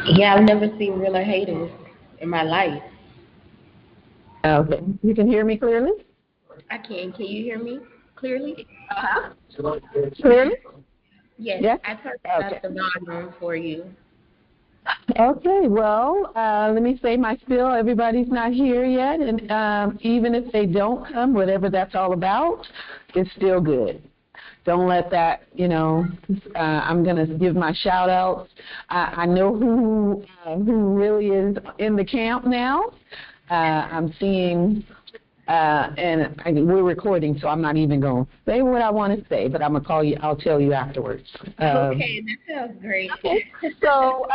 Yeah, I've never seen realer haters in my life. Okay. You can hear me clearly? I can. Can you hear me clearly? Uh-huh. Clearly? Yes, Yes? I turned up Okay. the volume for you. Okay, well, let me say my spiel. Everybody's not here yet, and even if they don't come, whatever that's all about, it's still good. Don't let that, I'm going to give my shout outs. I know who really is in the camp now. I'm seeing we're recording, so I'm not even going to say what I want to say, but I'm going to call you. I'll tell you afterwards. Okay, that sounds great. Okay. So,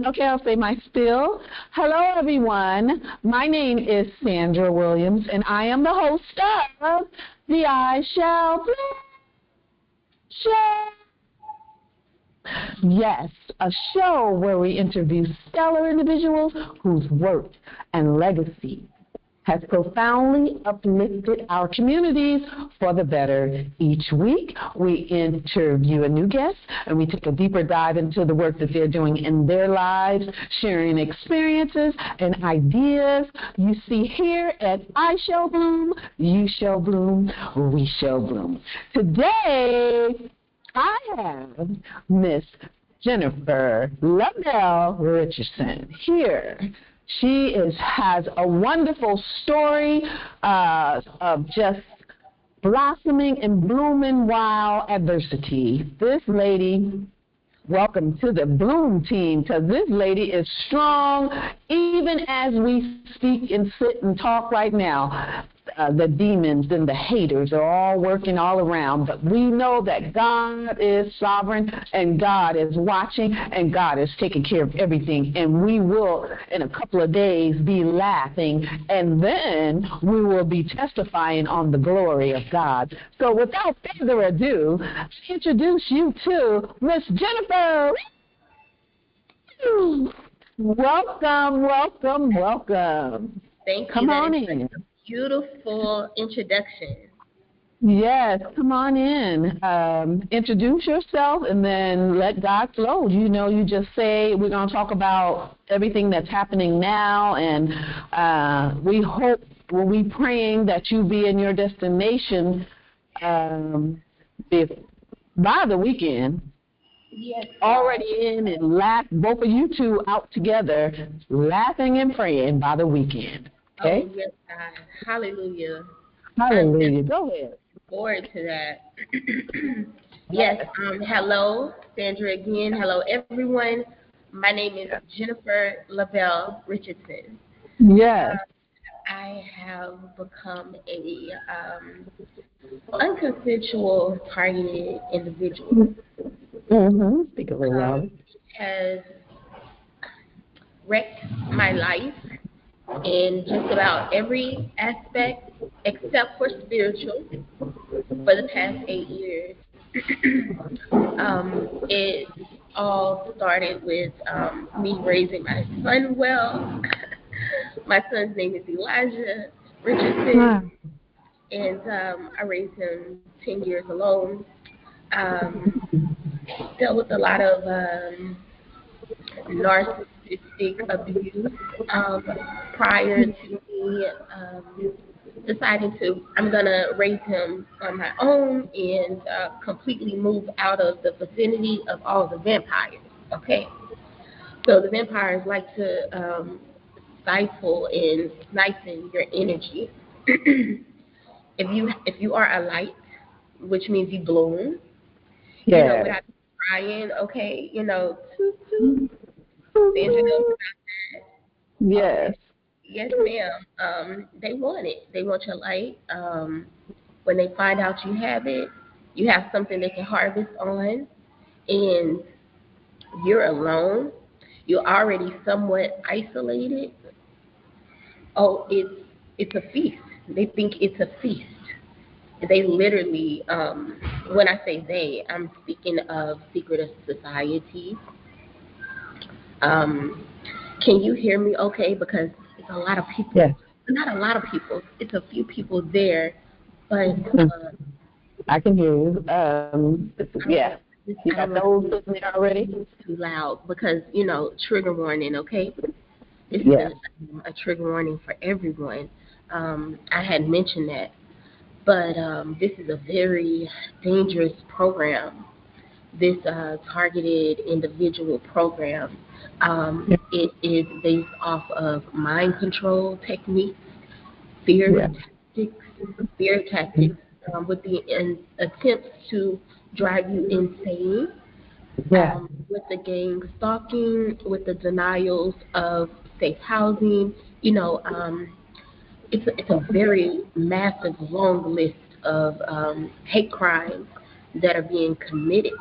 okay, I'll say my spiel. Hello, everyone. My name is Sandra Williams, and I am the host of the I Shall Play Show. Yes, a show where we interview stellar individuals whose work and legacy has profoundly uplifted our communities for the better. Each week, we interview a new guest, and we take a deeper dive into the work that they're doing in their lives, sharing experiences and ideas. You see here at I Shall Bloom, You Shall Bloom, We Shall Bloom. Today, I have Miss Jennifer Lovell Richardson here. Has a wonderful story of just blossoming and blooming while adversity. This lady, welcome to the Bloom team, because this lady is strong even as we speak and sit and talk right now. The demons and the haters are all working all around, but we know that God is sovereign and God is watching and God is taking care of everything, and we will in a couple of days be laughing, and then we will be testifying on the glory of God. So without further ado, I introduce you to Miss Jennifer. Welcome, welcome, welcome. Thank you. Come That is on such in. a beautiful introduction. Yes, come on in. Introduce yourself and then let God flow. You just say we're going to talk about everything that's happening now, and we hope, we praying that you be in your destination if, by the weekend. Yes, God. Already in and laugh, both of you two out together, laughing and praying by the weekend. Oh, Okay? yes, God. Hallelujah. I'm Hallelujah. definitely Go ahead. forward to that. Yes, Yes. hello, Sandra again. Hello, everyone. My name is Jennifer Lavelle Richardson. Yes. I have become a unconsensual targeted individual. Mm-hmm. Speak a little louder. Has wrecked my life in just about every aspect except for spiritual for the past 8 years. It all started with me raising my son well. My son's name is Elijah Richardson, Ah. and I raised him 10 years alone. Um, Dealt with a lot of narcissistic abuse um, prior to me deciding I'm going to raise him on my own and completely move out of the vicinity of all the vampires. Okay. So the vampires like to stifle and siphon your energy. If you are a light, which means you bloom, Yes. without crying, okay, toot toot, Sandra knows about that. Yes. Okay. Yes, ma'am. They want it. They want your light. When they find out you have it, you have something they can harvest on, and you're alone. You're already somewhat isolated. Oh, it's a feast. They think it's a feast. They literally, when I say they, I'm speaking of secret societies. Um, can you hear me okay? Because it's a lot of people. Yes. Not a lot of people. It's a few people there, but I can hear you. Yeah. okay. You I don't got want those to sitting there already? be too loud because, trigger warning, okay? This is Yes. a trigger warning for everyone. I had mentioned that, but this is a very dangerous program, this targeted individual program. It is based off of mind control techniques, fear Yeah. tactics, fear tactics, with the attempts to drive you insane, Yeah. with the gang stalking, with the denials of safe housing. It's a very massive, long list of hate crimes that are being committed.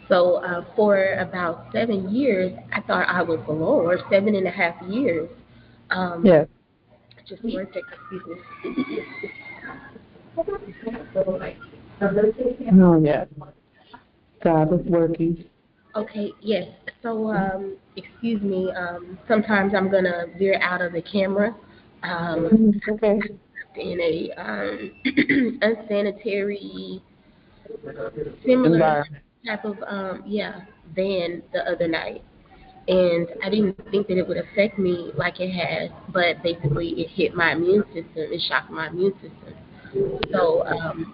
So for about 7 years, I thought I was alone, or 7.5 years. Um, Yeah. just one second, excuse me. Oh, yeah. God is working. Okay, yes. So, excuse me. Sometimes I'm gonna veer out of the camera. Okay. In a unsanitary, similar Environment. type of van the other night, and I didn't think that it would affect me like it has, but basically it hit my immune system. It shocked my immune system. So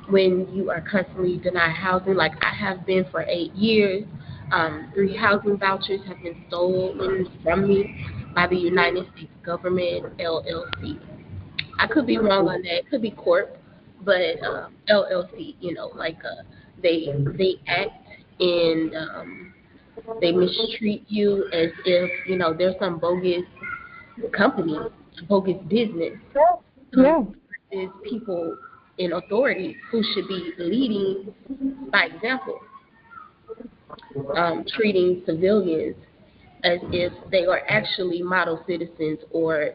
when you are constantly denied housing, like I have been for 8 years, 3 housing vouchers have been stolen from me by the United States government, LLC. I could be wrong on that. It could be Corp, but LLC. Like they act and they mistreat you as if there's some bogus company, bogus business. Um, Yeah. is people in authority who should be leading by example, treating civilians as if they are actually model citizens or,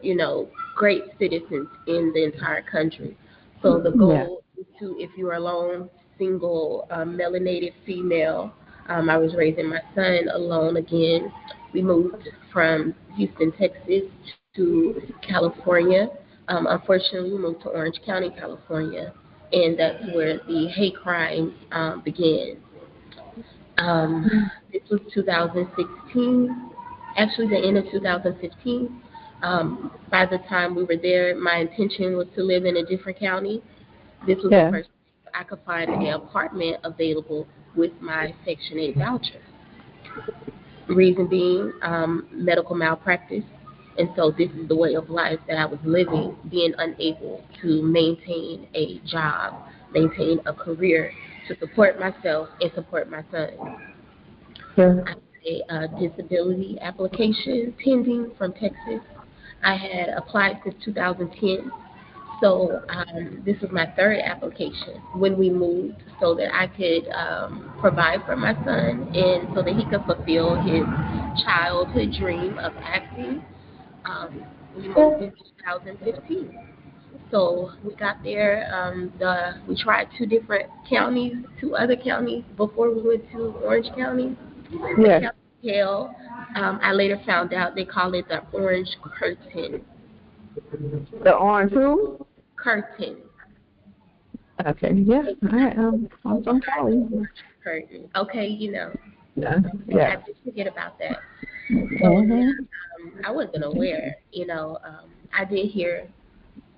great citizens in the entire country. So the Yeah. goal is to, if you're alone, single, melanated female, I was raising my son alone again. We moved from Houston, Texas to California. Unfortunately, we moved to Orange County, California, and that's where the hate crime began. Um, this was 2016, actually the end of 2015. By the time we were there, my intention was to live in a different county. This was the Yeah. first time I could find an apartment available with my Section 8 voucher. Reason being, medical malpractice. And so this is the way of life that I was living, being unable to maintain a job, maintain a career to support myself and support my son. Yeah. I had a disability application pending from Texas. I had applied since 2010. So this was my third application when we moved so that I could provide for my son and so that he could fulfill his childhood dream of acting. We moved in 2015. So we got there. We tried two other counties before we went to Orange County. The Yeah. county jail. I later found out they call it the Orange Curtain. The orange who? Curtain. Okay. Yeah. All right. I'm from Cali. Curtain. Okay, Yeah. I Yeah. did forget about that. So yeah, Mhm. I wasn't aware. I did hear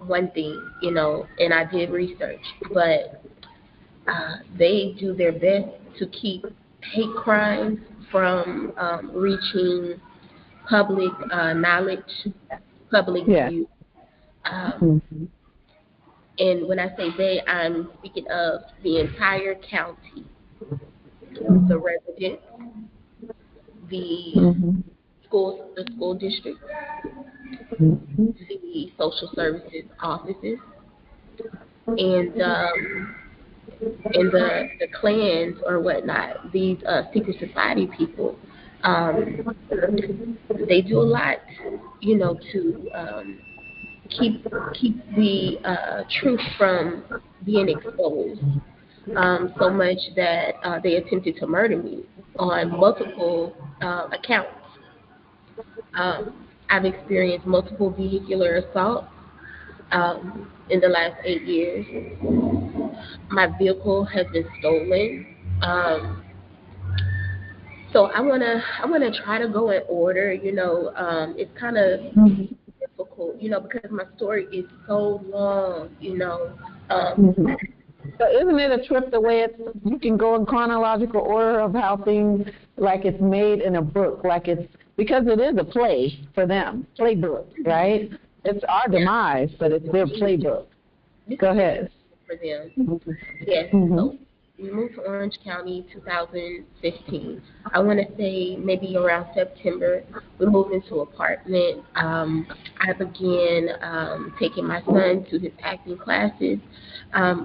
one thing, and I did research, but they do their best to keep hate crimes from reaching public knowledge, public Yeah. view. Um, Mhm. and when I say they, I'm speaking of the entire county, the residents, the Mhm. the school district, Mhm. the social services offices, and the clans or whatnot. These secret society people, um, they do a lot, to keep the truth from being exposed. So much that they attempted to murder me on multiple accounts. I've experienced multiple vehicular assaults in the last 8 years. My vehicle has been stolen. So I wanna try to go in order. It's kind of Mhm. difficult, because my story is so long. Mhm. So isn't it a trip the way it's, you can go in chronological order of how things, like it's made in a book, like it's, because it is a play for them, playbook, right? It's our Yeah, demise, but it's their playbook. this Go is just ahead. for them. Mhm. Yes. So Mhm. we moved to Orange County 2015. I want to say maybe around September. We moved into an apartment. I began taking my son to his acting classes.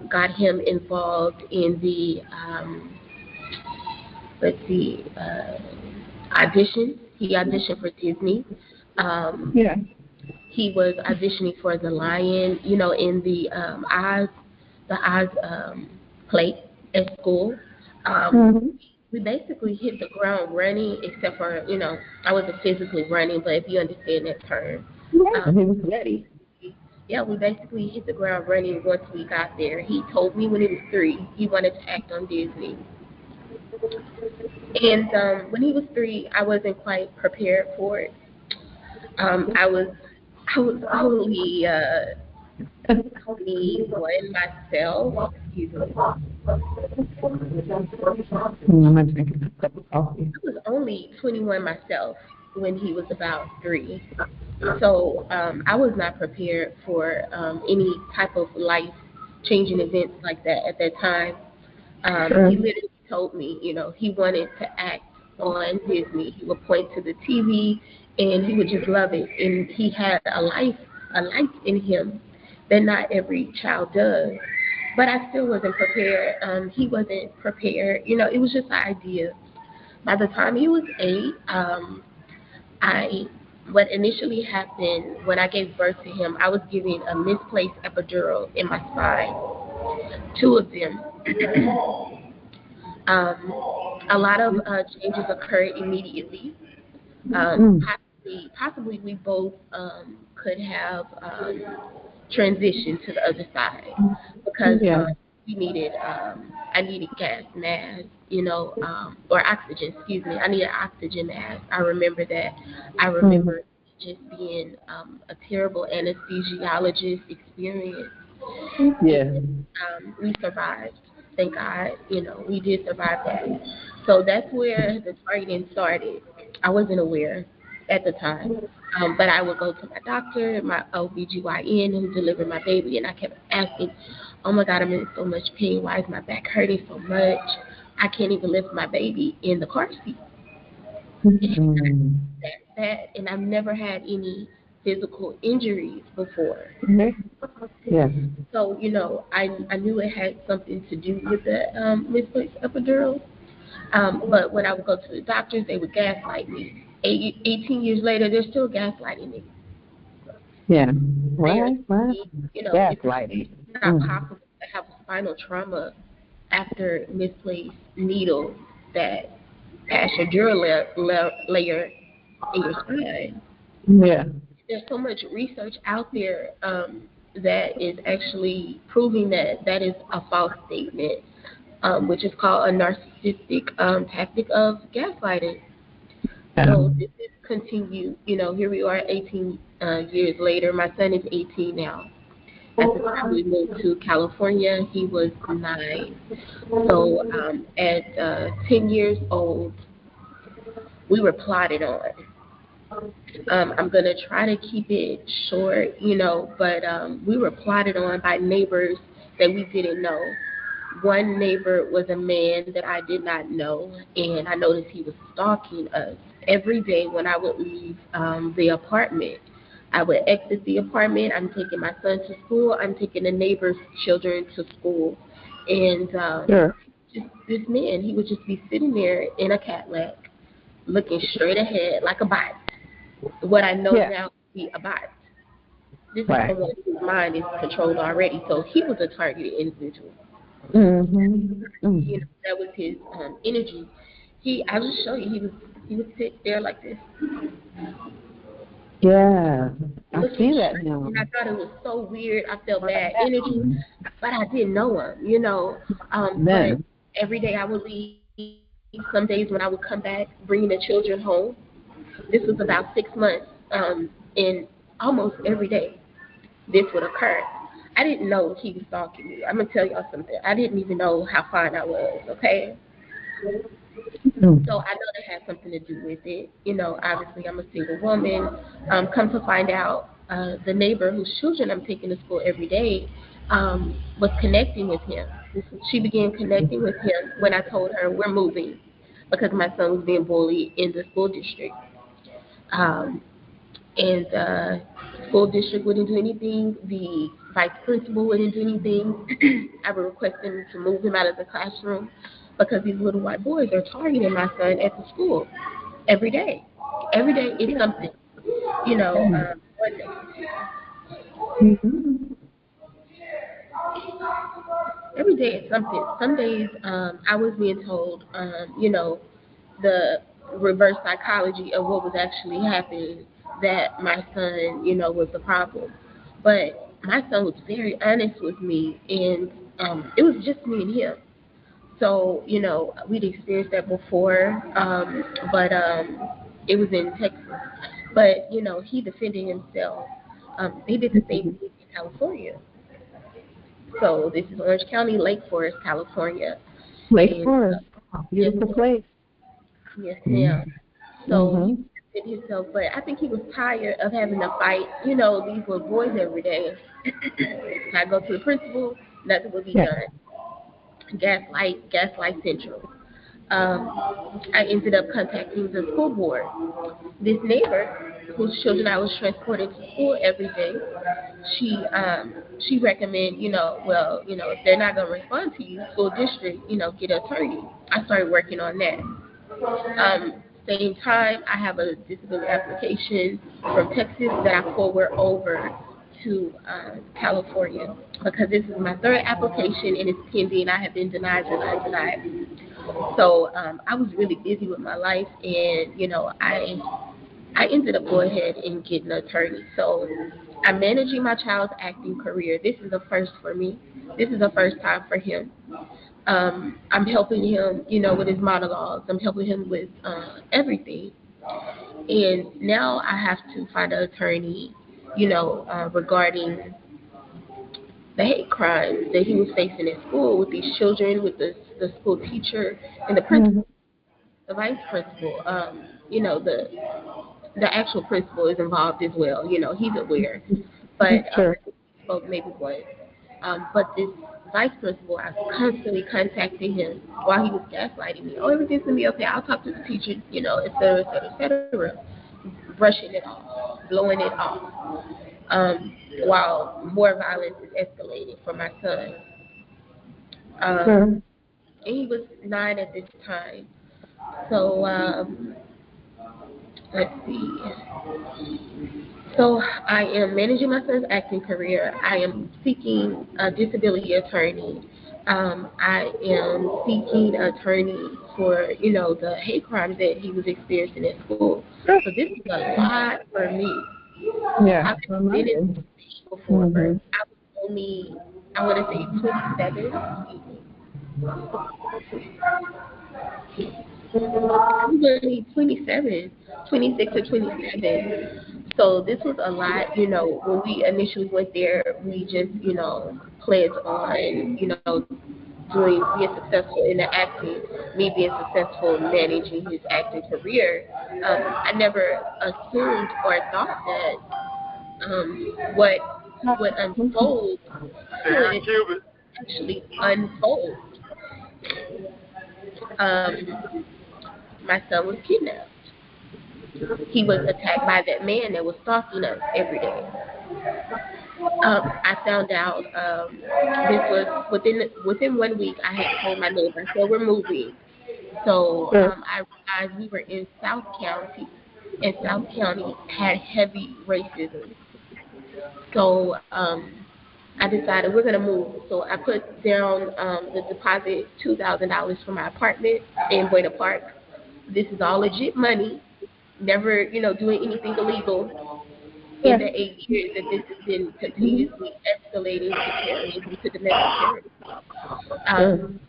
Got him involved in the let's see, auditions. He auditioned for Disney. Um, Yeah. he was auditioning for The Lion, in the Oz play at school. Um, Mhm. we basically hit the ground running, except for, I wasn't physically running, but if you understand that term. Yeah. Um, He was ready. yeah, we basically hit the ground running once we got there. He told me when he was 3, he wanted to act on Disney. And when he was 3, I wasn't quite prepared for it. I was only 21 myself. Excuse me. I'm gonna drink a cup of coffee. I was only 21 myself when he was about 3. So I was not prepared for any type of life changing events like that at that time. Sure. He literally told me, he wanted to act on Disney. He would point to the TV and he would just love it. And he had a life in him that not every child does. But I still wasn't prepared. He wasn't prepared. It was just an idea. By the time he was 8, I what initially happened when I gave birth to him, I was given a misplaced epidural in my spine, 2 of them. um, a lot of changes occurred immediately. Mm. Possibly we both could have transitioned to the other side because Yeah. I needed gas mask, or oxygen. Excuse me, I needed oxygen mask. I remember that. I Mhm. remember just being a terrible anesthesiologist experience, and Yeah. we survived. Thank God, we did survive that. So that's where the targeting started. I wasn't aware at the time, but I would go to my doctor, my OBGYN who delivered my baby, and I kept asking, "Oh my God, I'm in so much pain. Why is my back hurting so much? I can't even lift my baby in the car seat." Mhm. That, and I've never had any physical injuries before. Okay. Yes. So, I knew it had something to do with the misplaced epidural. But when I would go to the doctors, they would gaslight me. 18 years later, they're still gaslighting me. Yeah. They are What? telling What? me, it's Gaslighting. not Mm. possible to have a spinal trauma after misplaced needle that passed your dural layer in your spine. Yeah. There's so much research out there that is actually proving that that is a false statement, which is called a narcissistic tactic of gaslighting. So this is continued. Here we are 18 years later. My son is 18 now. At the time we moved to California, he was 9. So at 10 years old, we were plotted on. I'm gonna try to keep it short, but we were plotted on by neighbors that we didn't know. One neighbor was a man that I did not know, and I noticed he was stalking us every day when I would leave the apartment. I would exit the apartment. I'm taking my son to school. I'm taking the neighbor's children to school, and Sure. just this man, he would just be sitting there in a Cadillac, looking straight ahead like a bot. What I know Yeah. now to be a bot. This is Right. someone whose mind is controlled already, so he was a targeted individual. Mm-hmm. Mm. That was his energy. I'll just show you. He would sit there like this, Yeah. I looking see that straight, now. and I thought it was so weird. I felt bad energy, but I didn't know him. But Then. every day I would leave some days when I would come back bringing the children home. This was about 6 months, and almost every day this would occur. I didn't know he was stalking me. I'm gonna tell y'all something. I didn't even know how fine I was. Okay, Mm. so I know that had something to do with it. Obviously I'm a single woman. Come to find out, the neighbor whose children I'm taking to school every day was connecting with him. She began connecting with him when I told her we're moving because my son was being bullied in the school district. Um, and school district wouldn't do anything. The vice principal wouldn't do anything. I would request them to move him out of the classroom because these little white boys are targeting my son at the school every day. Every day is something, one day. Mhm. Every day is something. Some days I was being told, the reverse psychology of what was actually happening, that my son, was the problem. But my son was very honest with me, and it was just me and him. So, we'd experienced that before, but it was in Texas. But, he defended himself. They did the same thing in California. So this is Orange County, Lake Forest, California. Lake And Forest, yes, beautiful ma'am. place. Yes, ma'am. So he Mm-hmm. did himself, but I think he was tired of having to fight, these little boys every day. I go to the principal, nothing will be Yeah. done. Gaslight Central. I ended up contacting the school board. This neighbor, whose children I was transporting to school every day, she recommended, well, if they're not gonna respond to you, school district, get an attorney. I started working on that. Same time, I have a disability application from Texas that I forward over to California because this is my third application and it's pending. I have been denied. So I was really busy with my life, and I ended up going ahead and getting an attorney. So I'm managing my child's acting career. This is a first for me. This is a first time for him. I'm helping him, with his monologues. I'm helping him with everything. And now I have to find an attorney, regarding the hate crimes that he was facing at school with these children, with the school teacher and the principal, Mm-hmm. the vice principal. The actual principal is involved as well. He's aware, but Sure. he spoke maybe once. But this vice principal, I was constantly contacting him while he was gaslighting me. Oh, everything's gonna be okay. I'll talk to the teacher, et cetera, et cetera, et cetera. Brushing it off, blowing it off. While more violence is escalating for my son. Sure. And he was 9 at this time. So let's see. So I am managing my son's acting career. I am seeking a disability attorney. I am seeking an attorney for, the hate crimes that he was experiencing at school. Sure. So this is a lot for me. Yeah. I've I been in imagine. before. Mm-hmm. I was only, I want to say 27. I was only 27, 26 or 27. So this was a lot, when we initially went there, we just, pledged on, being successful in the acting, me being successful managing his acting career. I never assumed or thought that what would unfold could actually unfold. Um, my son was kidnapped. He was attacked by that man that was stalking us every day. I found out this was within 1 week. I had told my neighbor, I said we're moving. So Sure. I realized we were in South County, and South County had heavy racism. So I decided we're gonna move. So I put down the deposit $2,000 for my apartment in Buena Park. This is all legit money. Never, doing anything illegal. In Yeah. the 8 years that this has been continuously escalating to terrorism, to domestic terrorism. Sure. Um,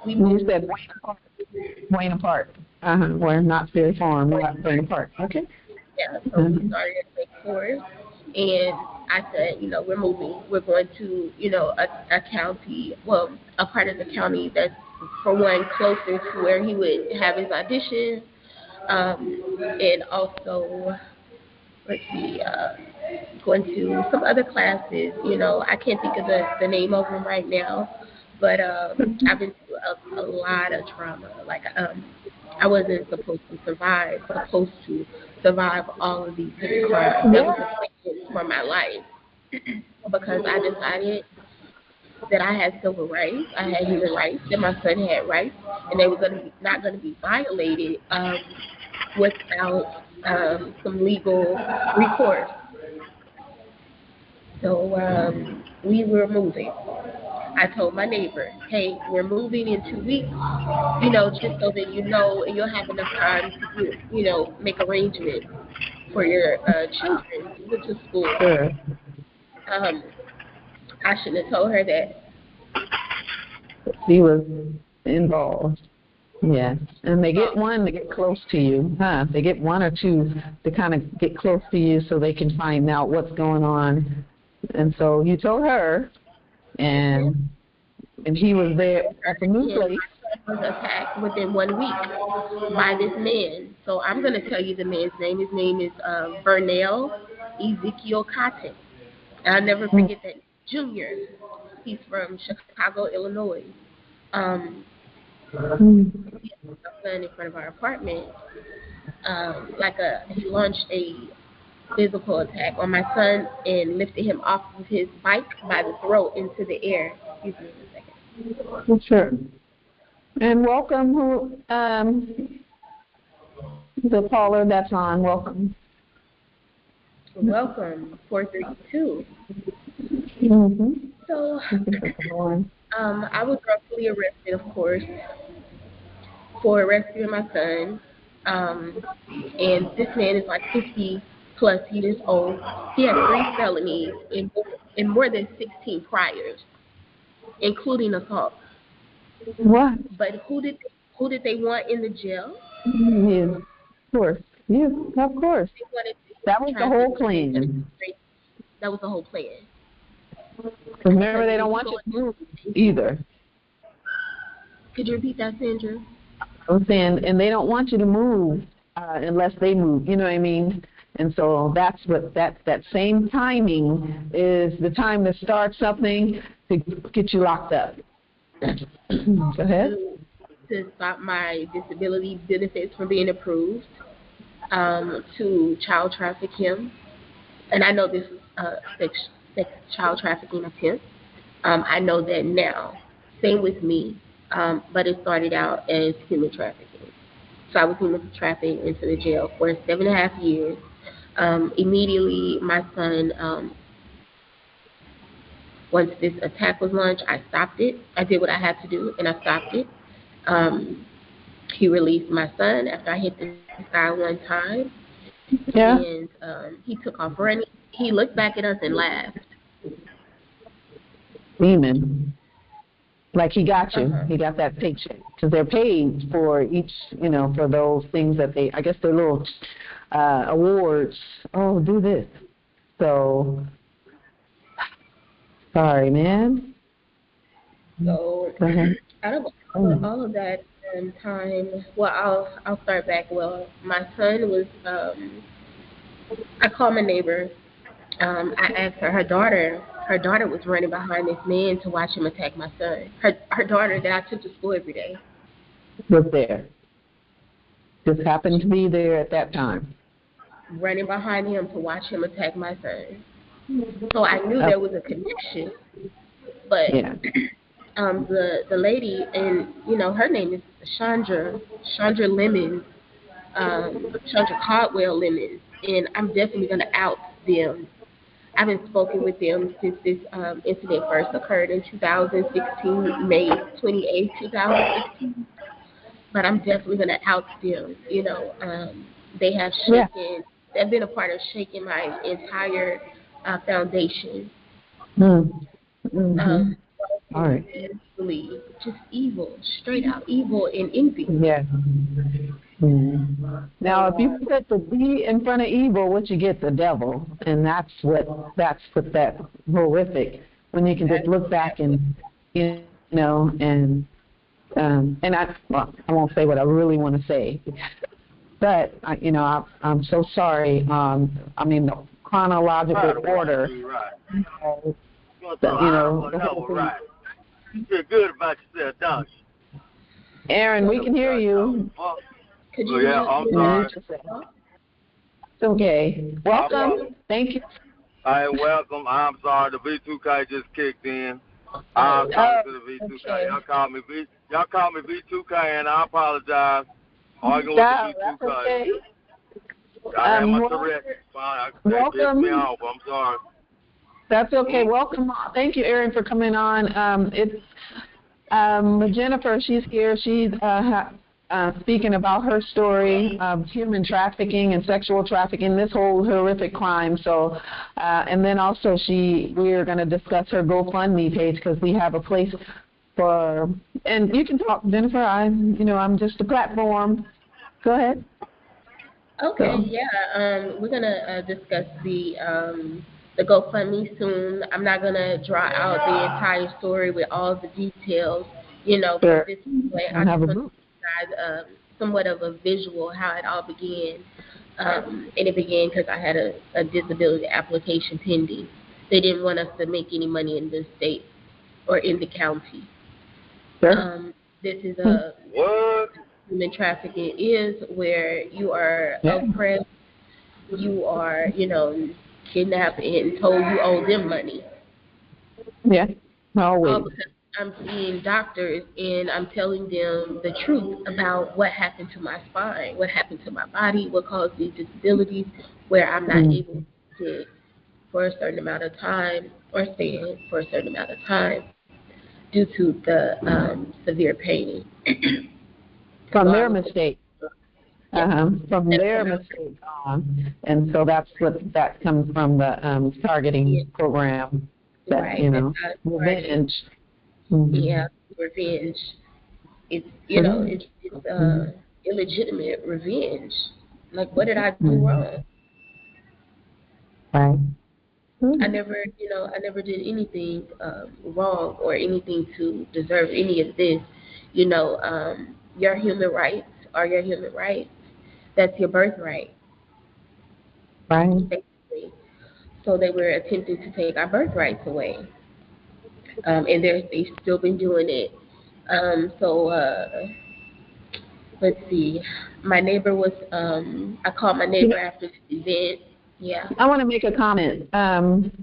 We You moved. said Wayne Park. Where not very far, not Wayne Park. Okay. Yeah, so we Uh-huh. started at Lake Forest, and I said, we're moving. We're going to, a county, well, a part of the county that's, for one, closer to where he would have his auditions, and also, let's see, going to some other classes. I can't think of the name of them right now, but I've been through a lot of trauma. Like, I wasn't supposed to survive all of these hate crimes. That Yeah. was the plan for my life because I decided that I had civil rights, I had human rights, that my son had rights, and they were not going to be violated without some legal recourse. So we were moving. I told my neighbor, hey, we're moving in 2 weeks, just so that and you'll have enough time to make arrangements for your children to go to school. Sure. Um, I shouldn't have told her that. She was involved. Yes. And they get one to get close to you, huh? They get one or two to kind of get close to you so they can find out what's going on. And so you told her, Yeah. and he was there at the new And place. my son was attacked within 1 week by this man. So I'm going to tell you the man's name. His name is Vernell Ezekiel Cotton. And I'll never forget that. Junior. He's from Chicago, Illinois. Um, he had a son in front of our apartment. He launched a physical attack on my son and lifted him off of his bike by the throat into the air. Excuse me a second. Sure. And welcome, the caller that's on. Welcome. Welcome, 432. Mm-hmm. So, I was wrongfully arrested, of course, for rescuing my son. And this man is like 50 plus years old. He had 3 felonies and more than 16 priors, including assault. What? But who did they want in the jail? Yes. Of course. Yes, of course. They wanted That to was the whole transit plan. That was the whole plan. Because remember, Because they when don't you want go, you to move either. could you repeat that, Sandra? I was saying, and they don't want you to move unless they move. You know what I mean? And so that's what that same timing is the time to start something to get you locked up. Go ahead. To stop my disability benefits from being approved, to child traffic him. And I know this is sex child trafficking attempt. I know that now. Same with me. But it started out as human trafficking. So I was human trafficked into the jail for 7.5 years. Immediately, my son, once this attack was launched, I stopped it. I did what I had to do, and I stopped it. Um, he released my son after I hit the sky one time, Yeah. and he took off running. He looked back at us and laughed. Demon. Like he got you. Uh-huh. He got that paycheck because they're paid for each, for those things that I guess they're little awards. Oh, do this. So, sorry, man. So Go ahead. out of all of that time, well, I'll start back. Well, my son was. I called my neighbor. I asked her. Her daughter was running behind this man to watch him attack my son. Her daughter that I took to school every day. Was there. Just happened to be there at that time. Running behind him to watch him attack my son. So I knew there was a connection. But Yeah. the lady, and her name is Chandra Lemons, Chandra Caldwell Lemons, and I'm definitely gonna out them. I haven't spoken with them since this incident first occurred in 2016, May 28th, 2016. But I'm definitely gonna out them. They have Yeah. shaken. They've been a part of shaking my entire foundation. Mm-hmm. Um, All right. Really just evil, straight out evil and envy. Yeah. Now, if you put the B in front of evil, what you get? The devil, and that's what that horrific. When you can just look back and and I won't say what I really want to say, but I'm so sorry. I mean, the chronological order. Right. The whole thing. Right. You feel good about yourself, don't you? Aaron, we can hear you. Could you I'm sorry. It's okay. Welcome. Thank you. Hi, welcome. I'm sorry, the V2K just kicked in. I'm talking to the V2K. Okay. Y'all call me V2K, and I apologize. Arguing with the V2K. Okay. I had my Tourette. Fine. That pissed me off. I'm sorry. That's okay. Welcome. Thank you, Aaron, for coming on. It's Jennifer. She's here. She's speaking about her story of human trafficking and sexual trafficking, this whole horrific crime. So, and then also we're going to discuss her GoFundMe page because we have a place for. And you can talk, Jennifer. I'm just a platform. Go ahead. Okay, yeah. We're gonna discuss the GoFundMe soon. I'm not gonna draw out the entire story with all the details, Sure. this way. I just want to provide somewhat of a visual how it all began. And it began because I had a disability application pending. They didn't want us to make any money in the state or in the county. Sure. This is What? human trafficking is where you are oppressed, you are, kidnapped and told you owe them money. Yeah, always. All because I'm seeing doctors and I'm telling them the truth about what happened to my spine, what happened to my body, what caused these disabilities, where I'm not able to sit for a certain amount of time or stand for a certain amount of time due to the severe pain. From their mistake. From their mistake. And so that comes from the targeting program. That, right. Revenge. Yeah, revenge. It's it's illegitimate revenge. Like, what did I do wrong? Right. I never did anything wrong or anything to deserve any of this. Your human rights are your human rights. That's your birthright, Right. basically. So they were attempting to take our birthrights away, and they've still been doing it. Let's see. My neighbor was. I called my neighbor after this event. Yeah. I want to make a comment.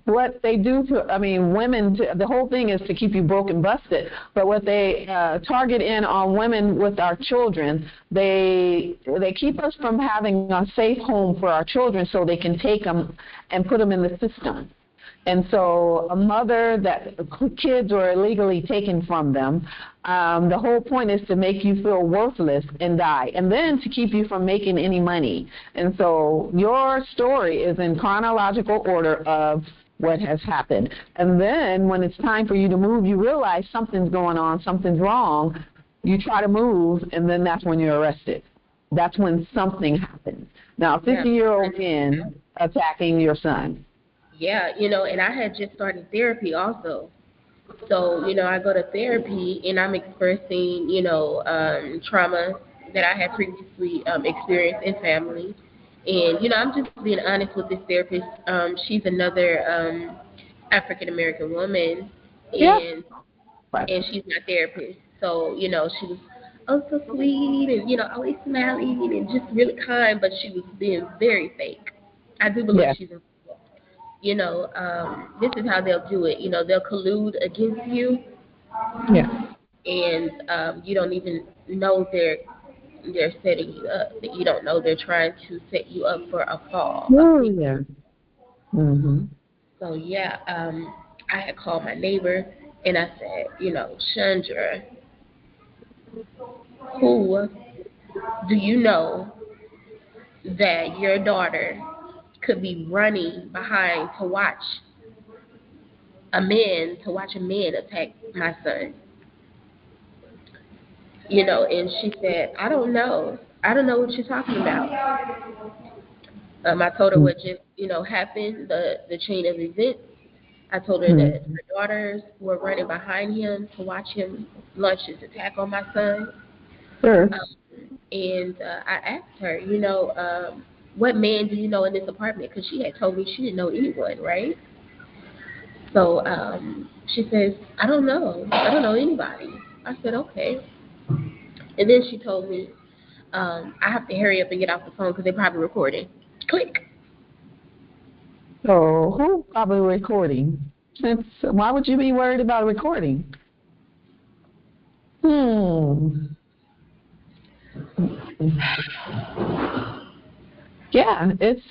What they do women, the whole thing is to keep you broke and busted. But what they target in on women with our children, they keep us from having a safe home for our children so they can take them and put them in the system. And so a mother that kids are illegally taken from them, the whole point is to make you feel worthless and die, and then to keep you from making any money. And so your story is in chronological order of what has happened. And then when it's time for you to move, you realize something's going on, something's wrong. You try to move, and then that's when you're arrested. That's when something happens. Now, 50-year-old men attacking your son. Yeah, and I had just started therapy also. So, I go to therapy and I'm expressing, trauma that I had previously experienced in family. And, I'm just being honest with this therapist. She's another African American woman, and she's my therapist. So, she was so sweet and, always smiling and just really kind, but she was being very fake. I do believe she's a this is how they'll do it. They'll collude against you. Yeah. And you don't even know they're setting you up. You don't know they're trying to set you up for a fall. Oh, yeah. Mhm. So yeah, I had called my neighbor and I said, Chandra, who do you know that your daughter could be running behind to watch a man, to watch a man attack my son. And she said, I don't know what you're talking about. I told her what just, happened, the chain of events. I told her that Mm-hmm. her daughters were running behind him to watch him launch his attack on my son. Sure. And I asked her, what man do you know in this apartment? Because she had told me she didn't know anyone, right? So she says, I don't know. I don't know anybody. I said, okay. And then she told me, I have to hurry up and get off the phone because they're probably recording. Click. So who's probably recording? Since why would you be worried about a recording? Yeah, it's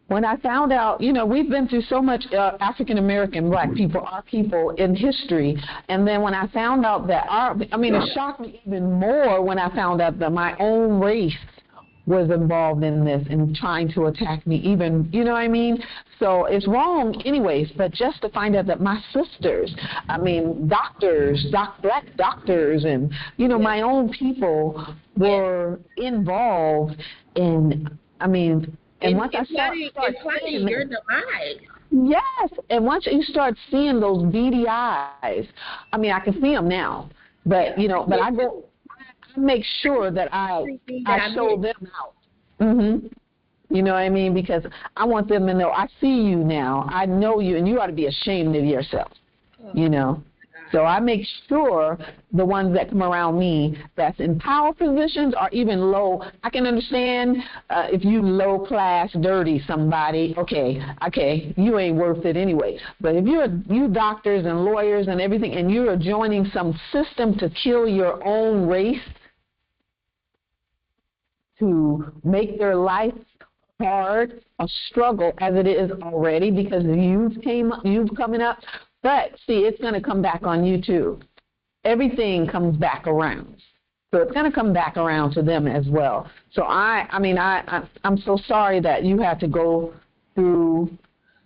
when I found out, we've been through so much African American black people, our people in history, and then when I found out that it shocked me even more when I found out that my own race was involved in this and trying to attack me even, you know what I mean? So it's wrong anyways, but just to find out that my sisters, doctors, black doctors and, my own people were involved in, and once I start seeing your demise. yes, and once you start seeing those beady eyes, I can see them now, but, but I make sure that I show them out. You know what I mean? Because I want them to know I see you now. I know you, and you ought to be ashamed of yourself. So I make sure the ones that come around me that's in power positions or even low. I can understand if you low class, dirty somebody. Okay, you ain't worth it anyway. But if you doctors and lawyers and everything, and you are joining some system to kill your own race, to make their life hard, a struggle as it is already because you've coming up. But see, it's going to come back on you too. Everything comes back around, so it's going to come back around to them as well. So I'm so sorry that you had to go through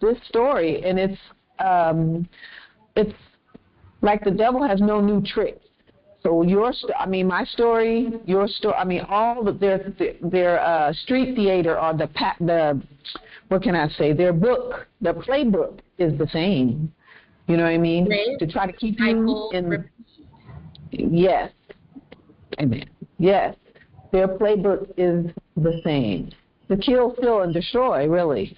this story, and it's like the devil has no new tricks. So my story, your story, all of their street theater or what can I say? Their book, the playbook is the same. You know what I mean? To try to keep you in. Yes, amen. Yes, their playbook is the same. To kill, steal, and destroy, really.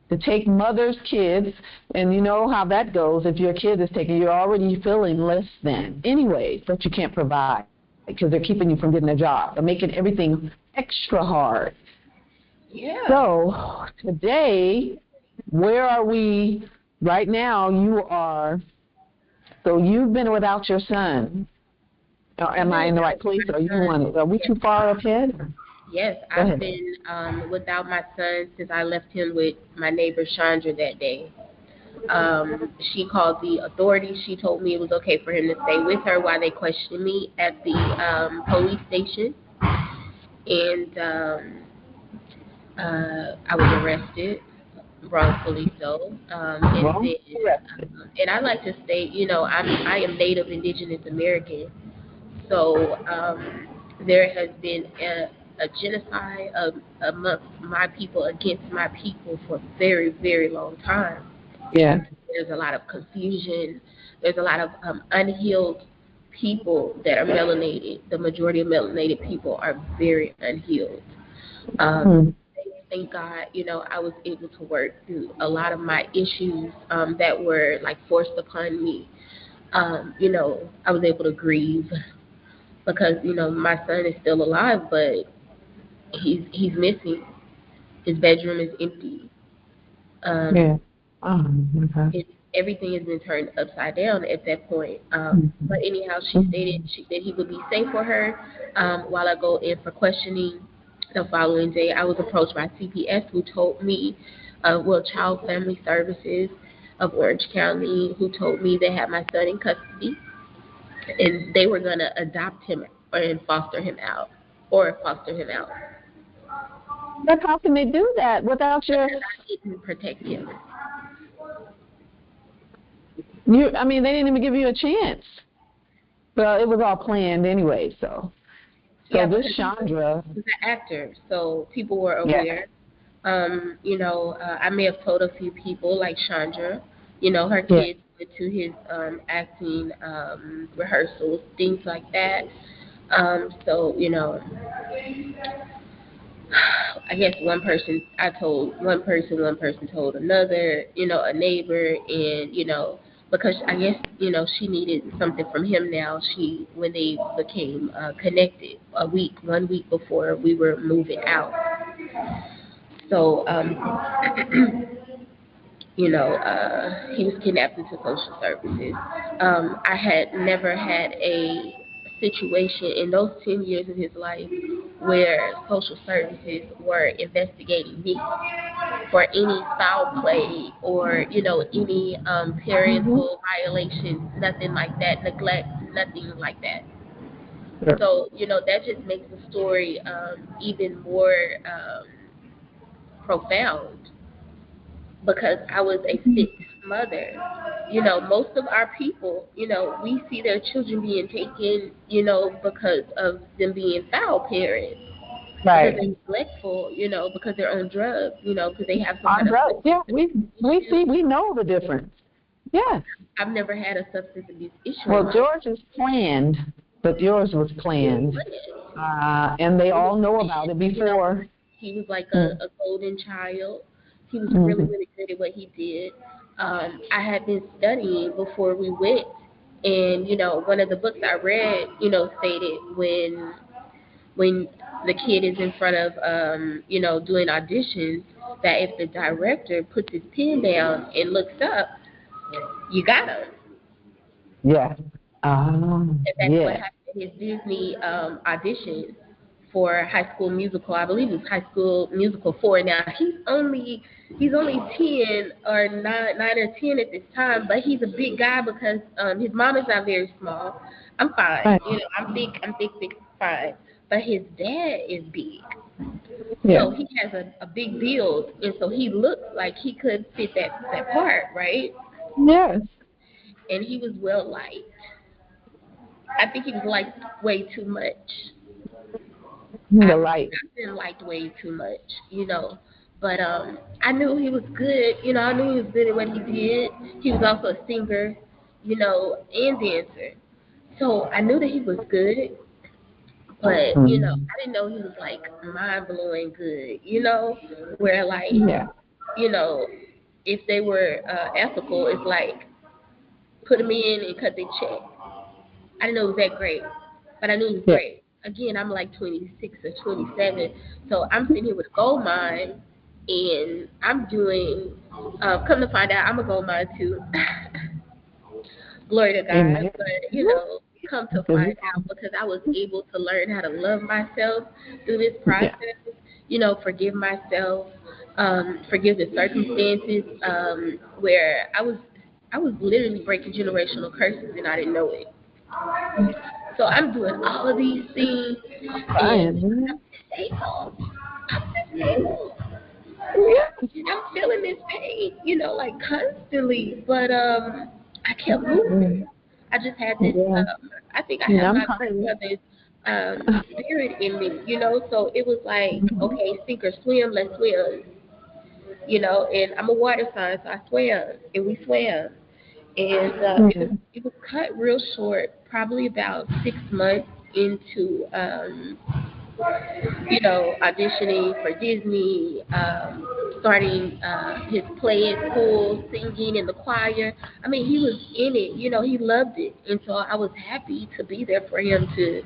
To take mothers' kids, and you know how that goes. If your kid is taken, you're already feeling less than anyway, but you can't provide because they're keeping you from getting a job. They're making everything extra hard. Yeah. So today, where are we right now? So you've been without your son. Am I in the right place? Are we too far ahead? Yes, I've been without my son since I left him with my neighbor Chandra that day. She called the authorities. She told me it was okay for him to stay with her while they questioned me at the police station. And I was arrested, wrongfully so. And I like to state, I am Native Indigenous American. So there has been a genocide amongst my people against my people for a very, very long time. Yeah. There's a lot of confusion. There's a lot of unhealed people that are melanated. The majority of melanated people are very unhealed. Thank God, I was able to work through a lot of my issues that were like forced upon me. I was able to grieve because my son is still alive, but he's missing. His bedroom is empty. Everything has been turned upside down at that point. But anyhow, she said he would be safe for her. While I go in for questioning the following day, I was approached by CPS who told me, Child Family Services of Orange County, who told me they had my son in custody and they were going to adopt him and foster him out. But how can they do that without your? I didn't protect him. They didn't even give you a chance. Well, it was all planned anyway, so. So this Chandra was an actor, so people were yeah. aware. I may have told a few people like Chandra, her Yeah. kids went to his acting rehearsals, things like that. So, I guess one person told another, a neighbor, and, because I guess, she needed something from him now. When they became connected 1 week before we were moving out. So, he was kidnapped into social services. I had never had a situation in those 10 years of his life where social services were investigating me for any foul play or, any parental violations, nothing like that, neglect, nothing like that. Sure. So, that just makes the story even more profound because I was a sick mother. Most of our people, we see their children being taken, because of them being foul parents, Right. because they're neglectful, because they're on drugs, because they have some On kind of drugs. Yeah, we know the difference. Yes. I've never had a substance abuse issue. Well, George is planned, but yours was planned. And they all know about it before. He was like a golden child. He was really, really good at what he did. I had been studying before we went, and one of the books I read, stated when the kid is in front of doing auditions, that if the director puts his pen down and looks up, you got him. Yeah. And that's yeah. what happened in his Disney audition for High School Musical. I believe it was High School Musical 4. Now he's only 10 or 9 or 10 at this time, but he's a big guy because his mom is not very small. I'm fine, Right. I'm big, fine. But his dad is big, Yeah. so he has a big build, and so he looks like he could fit that part, right? Yes. And he was well liked. I think he was liked way too much. The light. I've been liked way too much. But I knew he was good. I knew he was good at what he did. He was also a singer, and dancer. So I knew that he was good. But, I didn't know he was like mind blowing good, where like, Yeah. if they were ethical, it's like put them in and cut their check. I didn't know it was that great, but I knew it was great. Again, I'm like 26 or 27, so I'm sitting here with a gold mine, and I'm doing. Come to find out, I'm a gold mine too. Glory to God, Amen. but come to find out, because I was able to learn how to love myself through this process. Forgive myself, forgive the circumstances where I was literally breaking generational curses and I didn't know it. So I'm doing all of these things, and I'm disabled. I'm feeling this pain, like constantly, but I kept moving. I just had this. I think I have my grandmother's spirit in me, So it was like, okay, sink or swim, let's swim, And I'm a water sign, so I swam, and we swam. And it was cut real short, probably about 6 months into, auditioning for Disney, starting his play at school, singing in the choir. I mean, he was in it, he loved it. And so I was happy to be there for him to,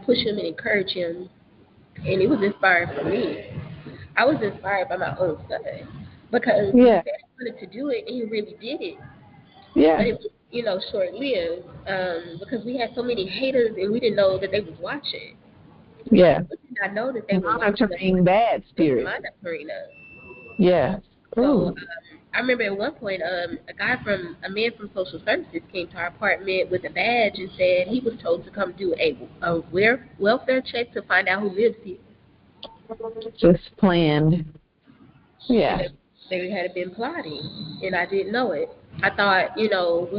push him and encourage him. And it was inspiring for me. I was inspired by my own son because he said he wanted to do it, and he really did it. Yeah. But it was, short-lived because we had so many haters, and we didn't know that they was watching. Yeah. We did not know that they were monitoring bad spirits. Monitoring us. Yeah. So I remember at one point, a man from social services came to our apartment with a badge and said he was told to come do a welfare check to find out who lives here. Just planned. Yeah. They had been plotting, and I didn't know it. I thought, we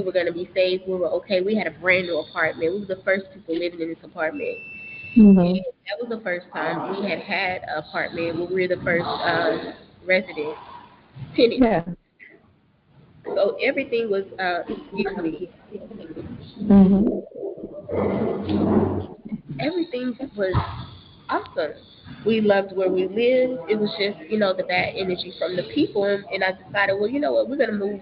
were gonna be safe. We were okay. We had a brand new apartment. We were the first people living in this apartment. Mhm. And that was the first time we had an apartment. We were the first resident tenants. Yeah. So everything was, excuse me, Mhm. everything was awesome. We loved where we lived. It was just, the bad energy from the people. And I decided, well, you know what, we're going to move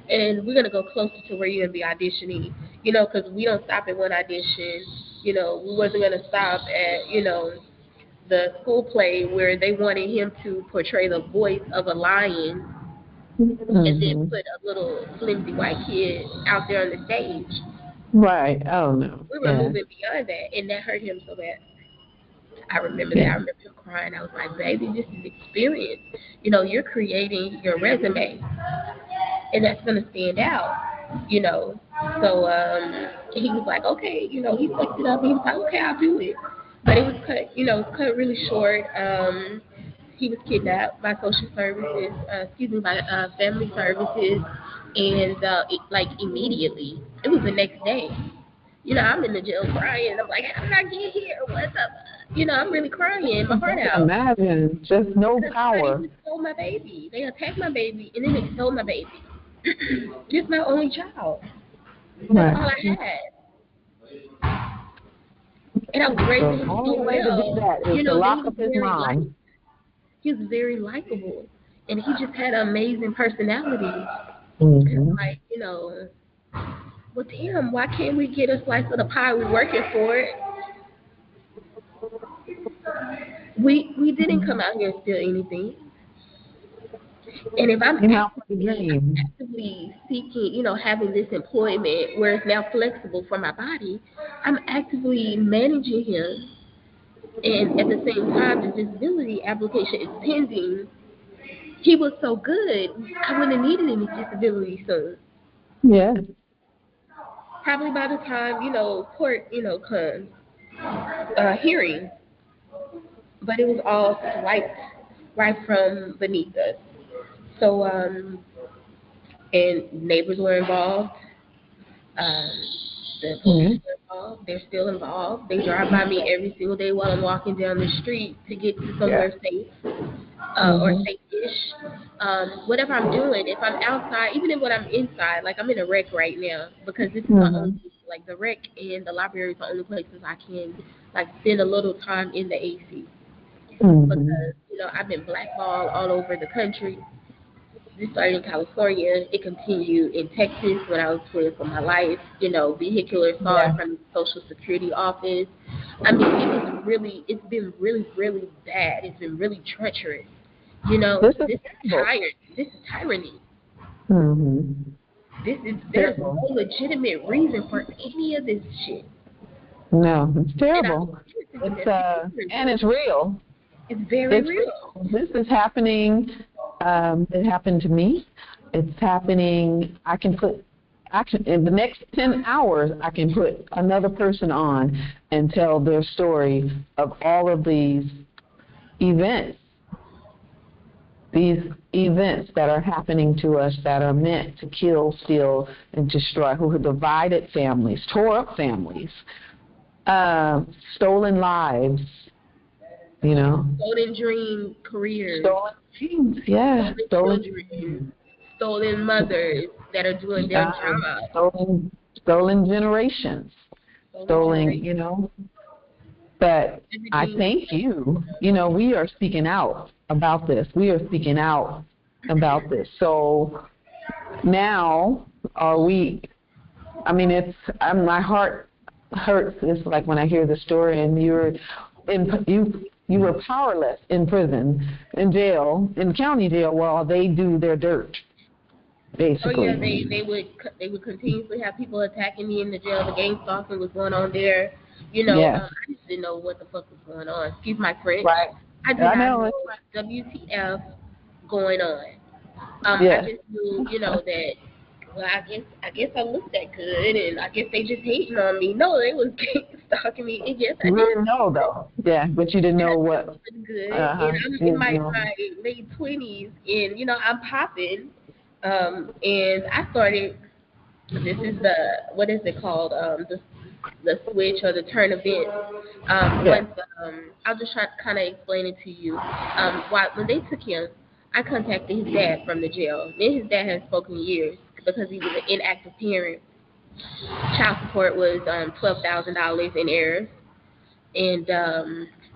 and we're going to go closer to where you're going to be auditioning, because we don't stop at one audition. We wasn't going to stop at, the school play where they wanted him to portray the voice of a lion and then Mhm. put a little flimsy white kid out there on the stage. Right. Oh no. We were Yeah. moving beyond that, and that hurt him so bad. I remember that. I Yeah. remember him crying. I was like, baby, this is experience. You're creating your resume, and that's going to stand out, you know. So he was like, okay, he picked it up. He was like, okay, I'll do it. But it was cut, it was cut really short. He was kidnapped by social services, by family services, and like immediately. It was the next day. I'm in the jail crying. I'm like, how did I get here? What's up? I'm really crying my heart I can out. imagine. Just no Because somebody power. just stole my baby. They attacked my baby, and then they stole my baby. Just my only child. That's Right. all I had. And I was So raising the him only so way to do well. that is to And lock up his mom. he was very likable. And he just had an amazing personality. Mhm. Like, well, damn, why can't we get a slice of the pie? We're working for it. We didn't come out here and steal anything. And if I'm Came out for the game. actively seeking, having this employment where it's now flexible for my body, I'm actively managing him. And at the same time, the disability application is pending. He was so good, I wouldn't have needed any disability soon. Yeah. Probably by the time, court, comes, hearing. But it was all swiped right from beneath us. So, and neighbors were involved. Um, the police Mhm. were involved. They're still involved. They drive by me every single day while I'm walking down the street to get to Yeah. somewhere safe, or Mhm. safe-ish. Whatever I'm doing, if I'm outside, even if when I'm inside, like I'm in a rec right now because this is the only, Mhm. like the rec and the library is the only places I can like spend a little time in the AC Mhm. because I've been blackballed all over the country. This started in California. It continued in Texas when I was fleeing for my life. Vehicular assault in Yeah. front of the Social Security office. I mean, it's been really, really bad. It's been really treacherous. This is This is terrible. This is tyranny. Mhm. There's Terrible. no legitimate reason for any of this shit. No, it's And I'm terrible. experiencing It's this and experience. it's real. It's very It's real. real. This is happening. It happened to me. It's happening. In the next 10 hours, I can put another person on and tell their story of all of events, these events that are happening to us that are meant to kill, steal, and destroy, who have divided families, tore up families, stolen lives, Golden dream careers, stolen dreams, yeah, stolen stolen children, stolen mothers that are doing their um, job, stolen, stolen generations, stolen stolen, generations, But I everything. thank you. We are speaking out about this. We are speaking out about this. So now, are we? I mean, my heart hurts. It's like when I hear the story, and you were powerless in prison, in jail, in county jail, while they do their dirt, Oh yeah, basically. they would continuously have people attacking me in the jail. The gang stalking was going on there. Yes. I just didn't know what the fuck was going on. Excuse my French. Right. I did I not know know it. WTF going on. I Yes. just knew, that. Well, I guess I looked that good, and I guess they just hating on me. No, they was stalking me, and yes, I You did. didn't know though. Yeah, but you didn't And I know did what. look good, and Uh-huh. I'm You in didn't my know. late 20s, and I'm popping. And I started. This is the what is it called? The switch or the turn event. Yeah. Once I'll just try to kind of explain it to you. Why when they took him, I contacted his dad from the jail. Then his dad had spoken years because he was an inactive parent. Child support was $12,000 in errors, and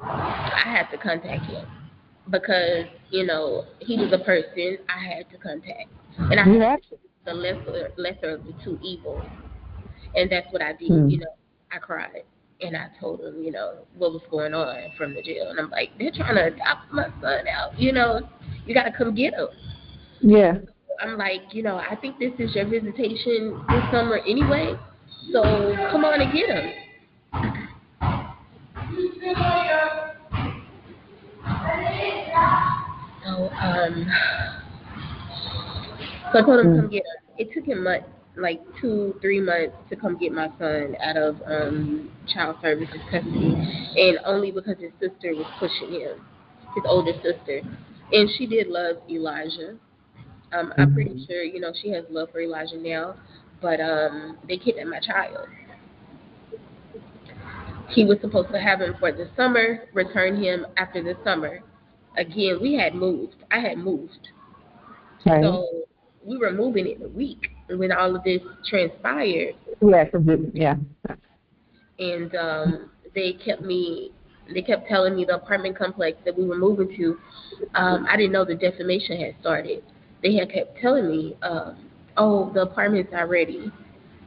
I had to contact him because he was a person I had to contact, and I You had have to choose the lesser of the two evils, and that's what I did. to. I cried and I told him, what was going on from the jail, and I'm like, they're trying to adopt my son out. You got to come get him. Yeah. I'm like, I think this is your visitation this summer anyway, so come on and get him. So so I told him come Mm. get him. It took him months, like 2, 3 months, to come get my son out of child services custody, and only because his sister was pushing him, his older sister, and she did love Elijah. I'm pretty Mhm. sure she has love for Elijah now, but they kidnapped my child. He was supposed to have him for the summer, return him after the summer. Again, we had moved. I had moved. Right. So we were moving in a week when all of this transpired, Yeah. Yeah. and they kept telling me the apartment complex that we were moving to. I didn't know the defamation had started. They had kept telling me, oh, the apartment's not ready.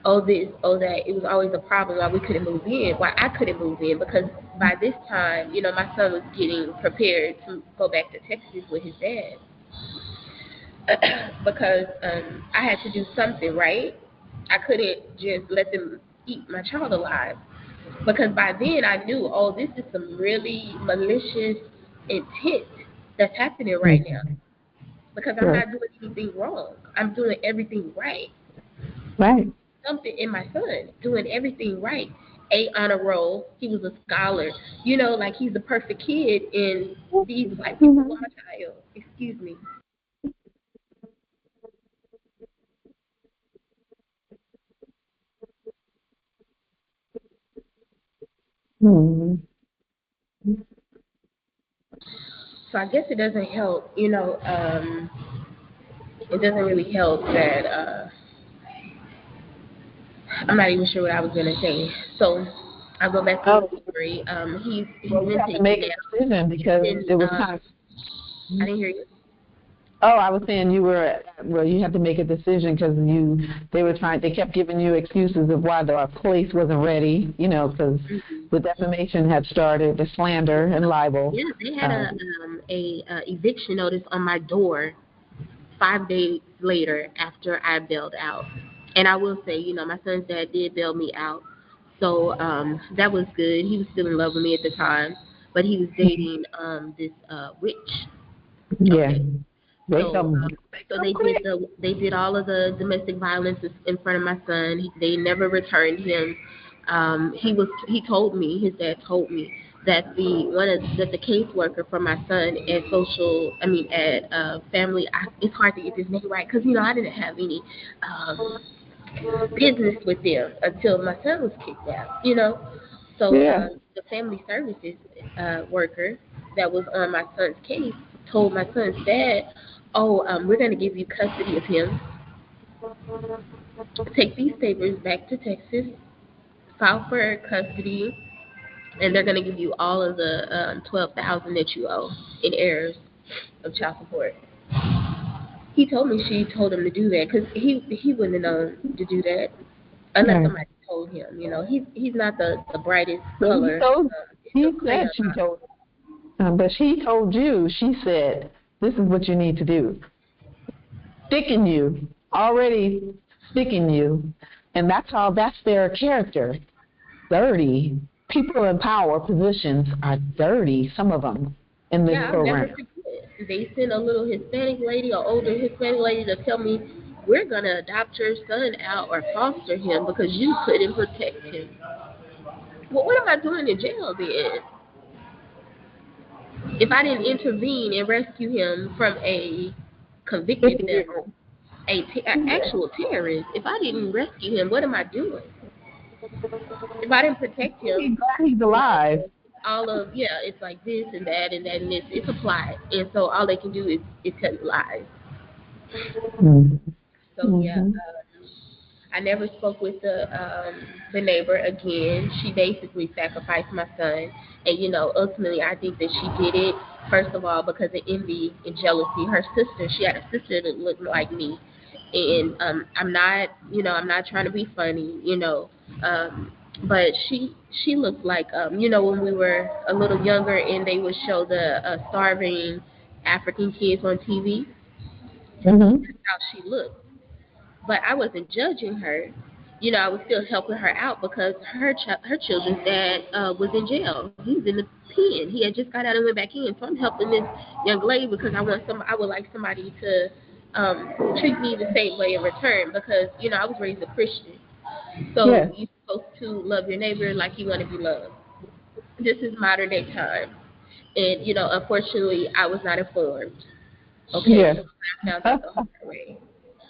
Oh, this, oh, that. It was always a problem why we couldn't move in, why I couldn't move in, because by this time, my son was getting prepared to go back to Texas with his dad. Because I had to do something, right? I couldn't just let them eat my child alive. Because by then I knew, oh, this is some really malicious intent that's happening right now. Mhm. Because I'm Sure. not doing anything wrong. I'm doing everything right. Right. Something in my son, doing everything right. A honor roll. He was a scholar. Like he's the perfect kid, and these white people want Mhm. my child. Excuse me. Mhm. So I guess it doesn't help. It doesn't really help that I'm not even sure what I was gonna say. So I'll go back to the Oh, story. He's well, you been have to taken make a down. decision because Then it was time. I didn't hear you. Oh, I was saying well, you have to make a decision because they kept giving you excuses of why the place wasn't ready, because Hmm. the defamation had started, the slander and libel. Yeah, they had Um, a eviction notice on my door 5 days later after I bailed out. And I will say, my son's dad did bail me out, so that was good. He was still in love with me at the time, but he was dating this witch. yeah. Okay. They So, come, so they did all of the domestic violence in front of my son. They never returned him. He told me, his dad told me that the caseworker for my son at family. It's hard to get this name right because I didn't have any um, business with them until my son was kicked out. So yeah. the family services worker that was on my son's case told my son's dad, "Oh, we're going to give you custody of him. Take these papers back to Texas, file for custody, and they're going to give you all of the 12,000 that you owe in errors of child support." He told me she told him to do that because he wouldn't have known to do that unless Right. somebody told him. He's not the brightest So color. It's he a said crayon. she told, but she told you, she said, this is what you need to do. Sticking you, already sticking you. And that's their character. Dirty. People in power positions are dirty, some of them, in this Yeah, I'll never program. forget. They sent a little Hispanic lady, or older Hispanic lady, to tell me we're gonna adopt your son out or foster him because you couldn't protect him. Well, what am I doing in jail then? If I didn't intervene and rescue him from a convicted 50 years felon, old. an actual terrorist. If I didn't rescue him, what am I doing? If I didn't protect him, He's glad he's you know, alive. all of it's like this and that and that and this. It's a plot, and so all they can do is tell you lies. So yeah, Mm-hmm. I never spoke with the neighbor again. She basically sacrificed my son, and ultimately, I think that she did it first of all because of envy and jealousy. Her sister, she had a sister that looked like me, and I'm not trying to be funny, but she looked like when we were a little younger and they would show the starving African kids on TV. Mm-hmm. That's how she looked. But I wasn't judging her. I was still helping her out because her children's dad was in jail. He was in the pen. He had just got out and went back in. So I'm helping this young lady because I would like somebody to treat me the same way in return because I was raised a Christian. So Yes. you're supposed to love your neighbor like you want to be loved. This is modern day time, and unfortunately, I was not informed. Okay, Yes. I found out the hard way.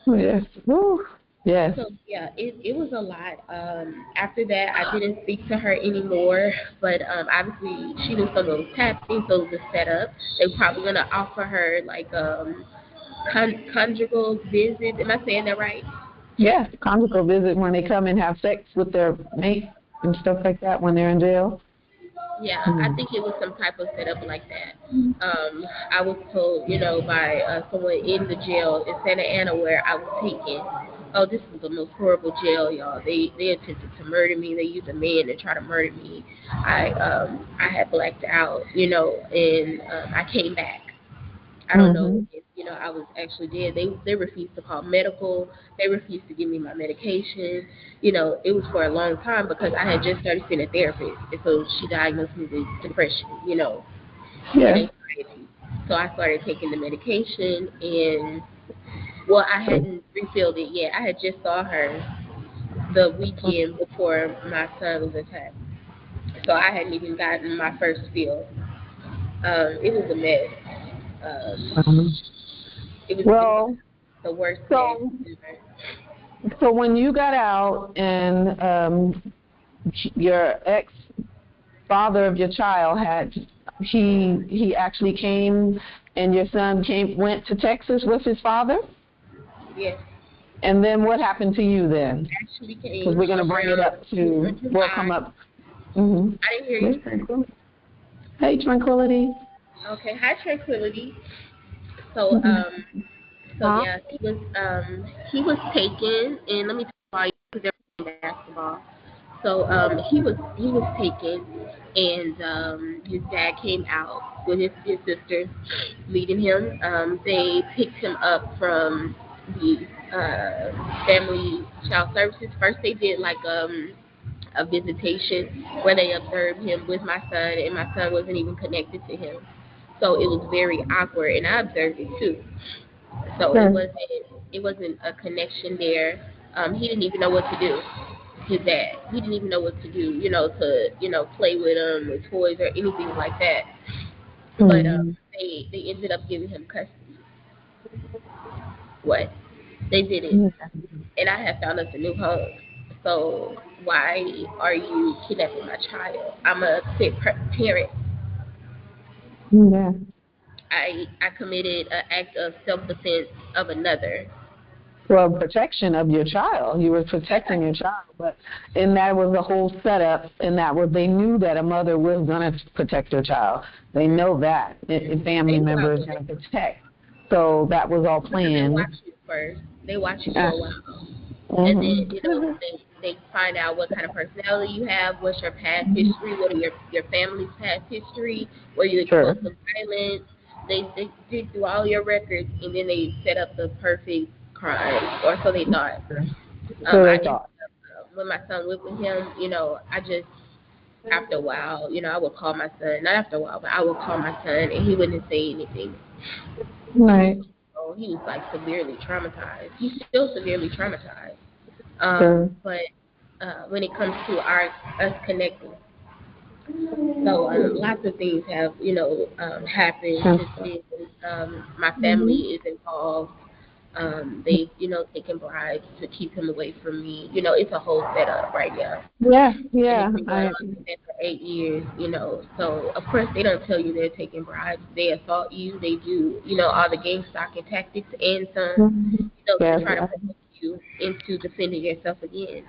Yes. Woo. Yes. So yeah, it was a lot. After that, I didn't speak to her anymore. But obviously, she knew someone was tapping, so it was a setup. They were probably gonna offer her like conjugal visits. Am I saying that right? Yes. Conjugal visit when they come and have sex with their mate and stuff like that when they're in jail. Yeah, I Mm. think it was some type of setup like that. I was told, by someone in the jail in Santa Ana where I was taken. Oh, this was the most horrible jail, y'all. They attempted to murder me. They used a man to try to murder me. I had blacked out, and I came back. I don't know Mm-hmm. if I was actually dead. They refused to call medical. They refused to give me my medication. It was for a long time because I had just started seeing a therapist, and so she diagnosed me with depression, and Yes. anxiety. So I started taking the medication, and well, I hadn't refilled it yet. I had just saw her the weekend before my son was attacked, so I hadn't even gotten my first fill. It was a mess. Um, It was well, the worst mess so ever. when you got out and your ex father of your child had he actually came and your son went to Texas with his father, Yes, and then what happened to you then? actually Because came we're going to bring it around up June or to we'll July. come up. Mm-hmm. I didn't hear Yes, you. Tranquility. Hey, Tranquility. Okay, hi Tranquility. So Mm-hmm. Huh? yeah, he was taken, and let me tell you because they're playing basketball. So he was taken, and his dad came out with his sister, leading him. They picked him up from the family child services. First, they did like a visitation where they observed him with my son, and my son wasn't even connected to him. So it was very awkward, and I observed it too. So it Sure. wasn't it wasn't a connection there. He didn't even know what to do. His dad, he didn't even know what to do. To play with him with toys or anything like that. But Mm-hmm. they ended up giving him custody. What they did it, and I have found us a new home. So why are you kidnapping my child? I'm a fit parent. Yeah. I committed an act of self defense of another. Well, protection of your child. You were protecting your child, but and that was the whole setup. And that was they knew that a mother was going to protect her child. They know that a They family knew I member is was going to protect. So that was all because they planned. watch you first. They watch you for Uh, a while, and then mm-hmm. they find out what kind of personality you have, what's your past history, what are your family's past history, were you Sure. exposed to violence. They dig through all your records, and then they set up the perfect crime, or so they thought. So I they ended thought. up when my son lived with him. I just after a while, I would call my son. Not after a while, but I would call my son, and he wouldn't say anything. Right. So he was like severely traumatized. He's still severely traumatized. Sure. But when it comes to us connecting, so lots of things have happened And since stuff. then. My family Mm-hmm. is involved. They, taking bribes to keep him away from me. It's a whole setup right now. Yeah, And yeah. it's been going on like that for 8 years, So, of course, they don't tell you they're taking bribes. They assault you. They do, all the gang stalking tactics and some, to Yes. try to provoke you into defending yourself again.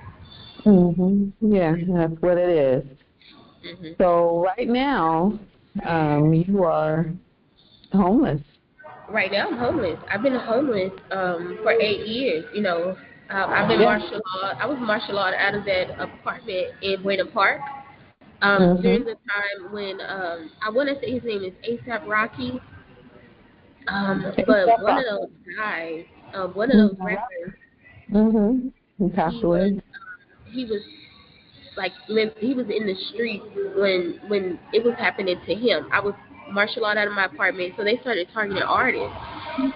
Yeah, that's what it is. hmm So right now, you are homeless. Right now, I'm homeless. I've been homeless for 8 years. I've been Yeah. martial law. I was martial law out of that apartment in Wayland Park. During Mhm. the time when I want to say his name is ASAP Rocky, Okay. but Step one of up. those guys, one of those Mhm. rappers, He passed he was away. he was he was in the streets when it was happening to him. I was martial law out of my apartment, so they started targeting artists.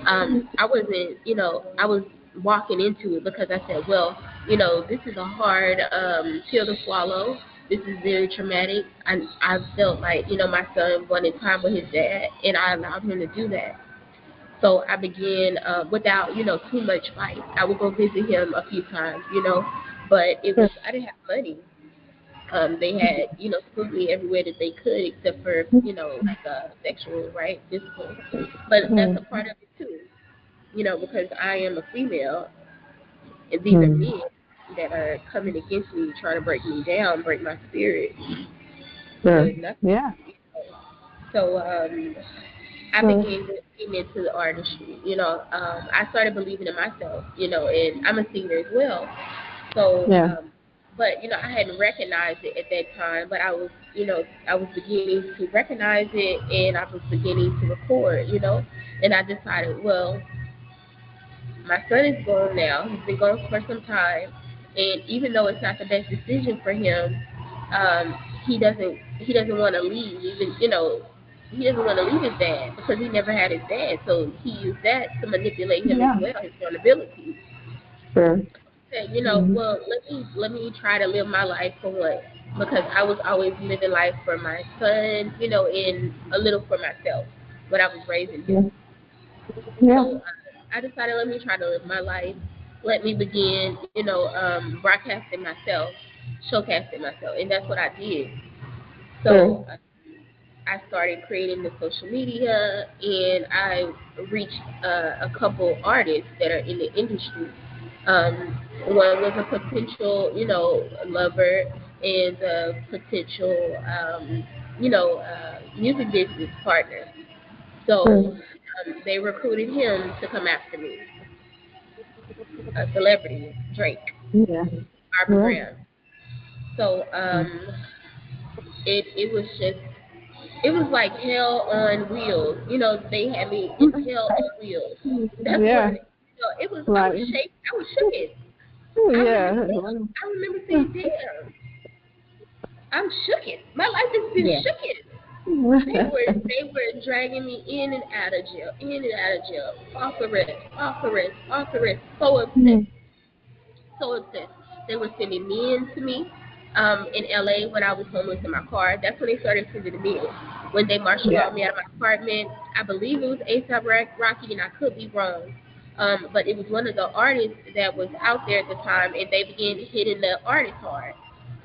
I wasn't, I was walking into it because I said, well, this is a hard pill to swallow. This is very traumatic. I felt like, my son wanted time with his dad, and I allowed him to do that. So I began without, too much fight. I would go visit him a few times, but I didn't have money. They had, screwed me everywhere that they could, except for, like sexual, right, physical. But that's a part of it too, because I am a female, and these are Mhm. men that are coming against me, trying to break me down, break my spirit. Sure. Nothing. Yeah. So I Sure. began getting into the artistry. I started believing in myself. And I'm a singer as well. So, Yeah. but I hadn't recognized it at that time. But I was, I was beginning to recognize it, and I was beginning to record. And I decided, well, my son is gone now. He's been gone for some time, and even though it's not the best decision for him, um, he doesn't want to leave. Even he doesn't want to leave his dad because he never had his dad. So he used that to manipulate him as Yeah. well, his vulnerability. Sure. Said, Mhm. well, let me try to live my life for what? Because I was always living life for my son, and a little for myself when I was raising him. Yeah. Yeah. So I decided, let me try to live my life. Let me begin, broadcasting myself, showcasing myself, and that's what I did. So Sure. I started creating the social media, and I reached a couple artists that are in the industry. One was a potential, lover, and a potential, music business partner. So Sure. they recruited him to come after me, a celebrity, Drake, Yeah. Barbara Yeah. Brown. So it was just it was like hell on wheels. They had me in hell on wheels. That's what Yeah. it was. I was Right. shaking. I was shook. I remember Yeah. saying, damn, I'm shook. My life has been Yeah. shook. They were dragging me in and out of jail, off arrest, so upset. So obsessed. They were sending men to me in LA when I was homeless in my car. That's when they started sending me. When they martial Yeah. lawed me out of my apartment, I believe it was ASAP Rocky, and I could be wrong. But it was one of the artists that was out there at the time, and they began hitting the artist hard.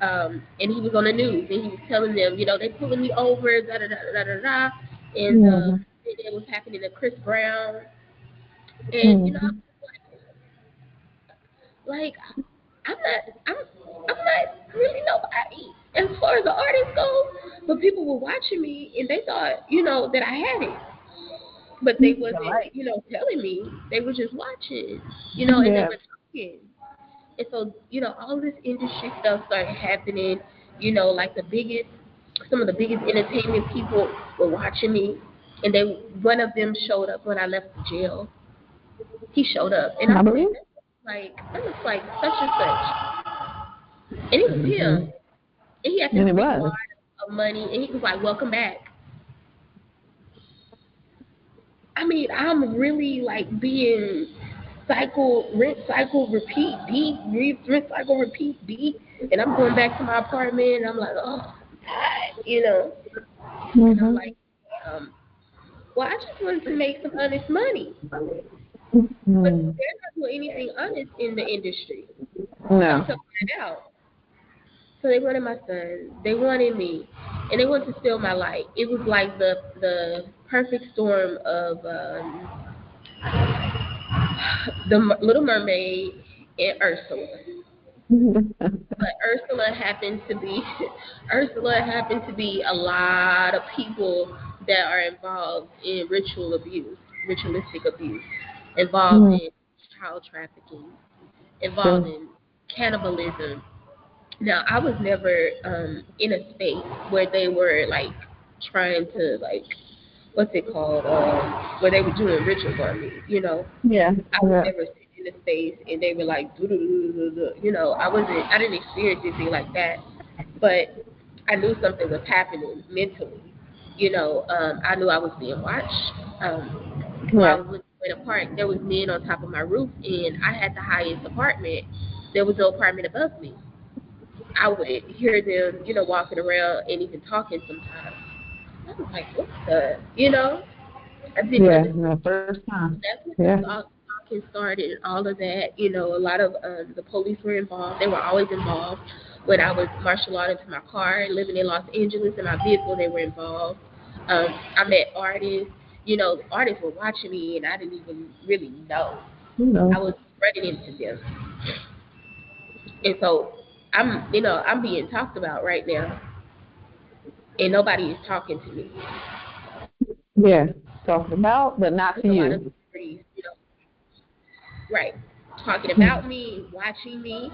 And he was on the news, and he was telling them, they pulling me over, da da da da da da. And Mhm. it was happening to Chris Brown. And Mhm. like I'm not really nobody as far as the artists go, but people were watching me and they thought, that I had it. But they wasn't, Right. telling me. They were just watching, and they Yeah. were talking. And so, all this industry stuff started happening, like some of the biggest entertainment people were watching me, and one of them showed up when I left the jail. He showed up, and I I said, believe. that looks like such and such. And it was him. Mhm. And he had this And it big was. wad of money, and he was like, "Welcome back." I mean, I'm really like being rinse, cycle, repeat, beat, rinse, cycle, repeat, beat, and I'm going back to my apartment, and I'm like, oh, I'm tired. And I'm Mhm. like, well, I just wanted to make some honest money. But Mm. they're not doing anything honest in the industry No. to find out. So they wanted my son, they wanted me, and they wanted to steal my light. It was like the perfect storm of Little Mermaid and Ursula. But Ursula happened to be Ursula happened to be a lot of people that are involved in ritualistic abuse, involved Mm. in child trafficking, involved True. in cannibalism. Now I was never in a space where they were like trying to like what's it called where they were doing rituals on me. Yeah. I was Yeah. never sitting in a space and they were like, "Doo, doo, doo, doo, doo." I didn't experience anything like that, but I knew something was happening mentally. I knew I was being watched. While I Yeah. was looking for an apartment, there was men on top of my roof, and I had the highest apartment. There was no apartment above me. I would hear them, walking around and even talking sometimes. I was like, what the, I didn't Yeah. understand. The first time. That's when the Yeah. stalking started and all of that. A lot of the police were involved. They were always involved. When I was martial law into my car and living in Los Angeles in my vehicle, they were involved. I met artists. Artists were watching me and I didn't even really know. You I know. was running into them. And so I'm being talked about right now and nobody is talking to me. Yeah. Talking about, but not There's to a lot of you. celebrities, right, talking Mm. about me, watching me,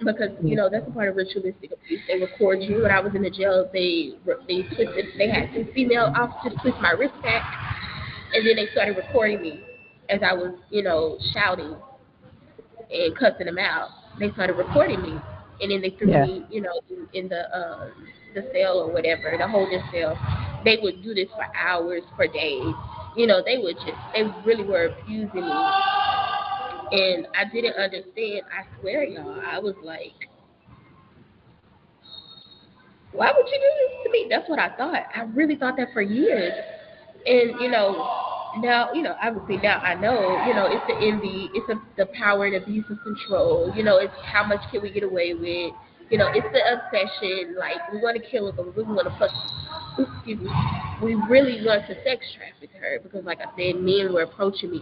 because Yeah. that's a part of ritualistic abuse. They record you. When I was in the jail, they had two female officers twist my wrist back, and then they started recording me as I was shouting and cussing them out. They started recording me, and then they threw Yeah. me in the cell or whatever, the holding cell. They would do this for hours, for days. They really were abusing me, and I didn't understand. I swear, y'all, I was like, why would you do this to me? That's what I thought. I really thought that for years. And now obviously now I know it's the envy, it's the power and abuse of control. It's how much can we get away with. It's the obsession. Like we want to kill her, but we really want to fuck. Excuse me. We really want to sex traffic her because, like I said, men were approaching me,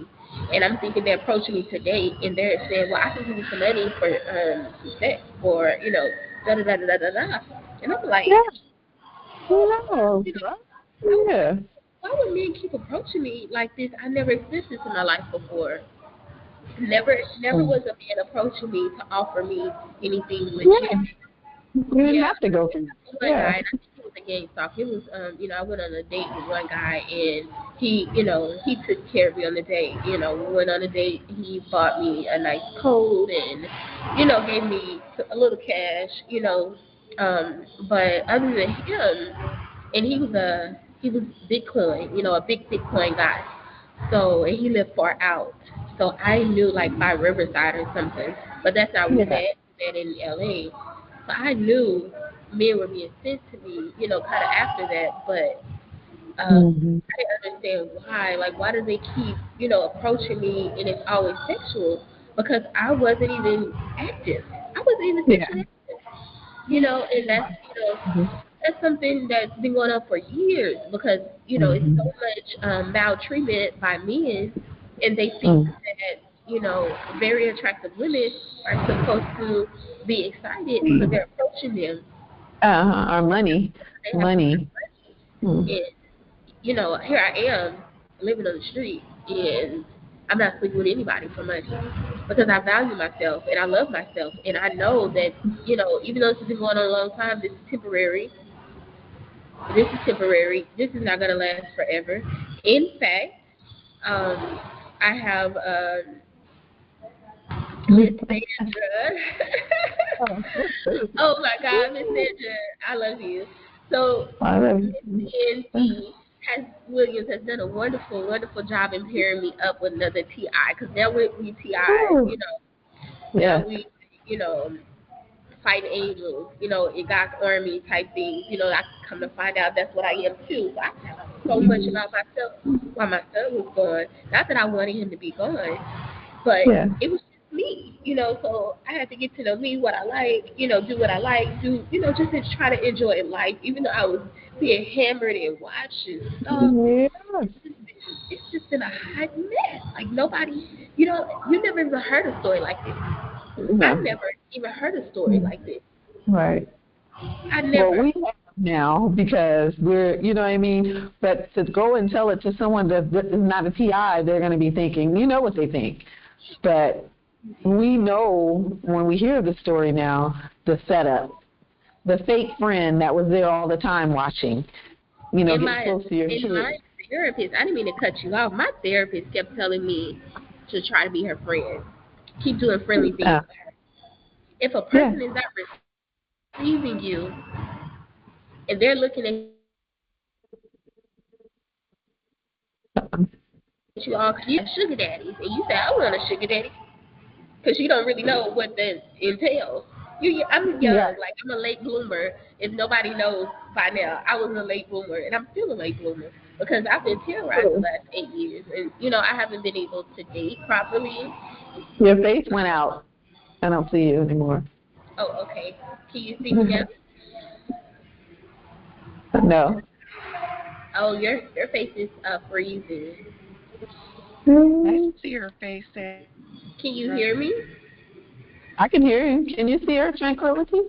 and I'm thinking they're approaching me today, and they're saying, "Well, I can give you some money for some sex, or da da da da da da." And I'm like, Yeah. No. you know, I was like, Yeah. why would men keep approaching me like this? I never experienced this in my life before. Never Mm. was a man approaching me to offer me anything legit. Yeah. You didn't Yeah, have to go through. one Yeah. guy, and I think it was a gang stalk. It was, I went on a date with one guy, and he took care of me on the date. We went on a date. He bought me a nice coat, and gave me a little cash. But other than him, and he was big coin, a big coin guy. So and he lived far out. So I knew like by Riverside or something, but that's not where we Yeah. met. We met in LA. So I knew men were being sent to me, kind of after that. But Mm-hmm. I didn't understand why. Like, why do they keep, approaching me and it's always sexual? Because I wasn't even active. I wasn't even Yeah. sexually active. And that's something that's been going on for years because it's so Mm-hmm. much maltreatment by men, and they think Mm. that very attractive women are supposed to be excited because they're approaching them. Our money. They have so much Money. Mm. money, and here I am living on the street, and I'm not sleeping with anybody for money because I value myself and I love myself, and I know that even though this has been going on a long time, this is temporary. This is temporary. This is not going to last forever. In fact, um, I have Miss Sandra. Oh. Oh my God, Miss Sandra, I love you. So I love Miss you. NT has Williams has done a wonderful, wonderful job in pairing me up with another TI because now we TI. Oh. Now Yeah. we fighting angels. In God's army type things. I come to find out that's what I am too. So I so much about myself while my son was gone. Not that I wanted him to be gone, but Yeah. it was just me, so I had to get to know me, what I like, do what I like, just to try to enjoy life, even though I was being hammered and watched and stuff. Yes. It's just been a hot mess. Like nobody, you never even heard a story like this. I've No. never even heard a story like this. Right. I Well, never. we have now because we're, you know what I mean? But to go and tell it to someone that is not a TI, they're going to be thinking, you know what they think. But we know when we hear the story now, the setup, the fake friend that was there all the time watching, In get my close to your in my kids. therapist, I didn't mean to cut you off. My therapist kept telling me to try to be her friend, keep doing friendly things Uh, with her. If a yeah. person is not receiving you and they're looking at you all, you have sugar daddies, and you say I want a sugar daddy, because you don't really know what that entails. I'm Yeah. young, like I'm a late bloomer. If nobody knows by now, I was a late bloomer, and I'm still a late bloomer because I've been terrorized the last 8 years, and I haven't been able to date properly. Your face went out. I don't see you anymore. Oh, okay. Can you see me now? No. Oh, your face is freezing. I see her face there. Can you hear me? I can hear you. Can you see her tranquility?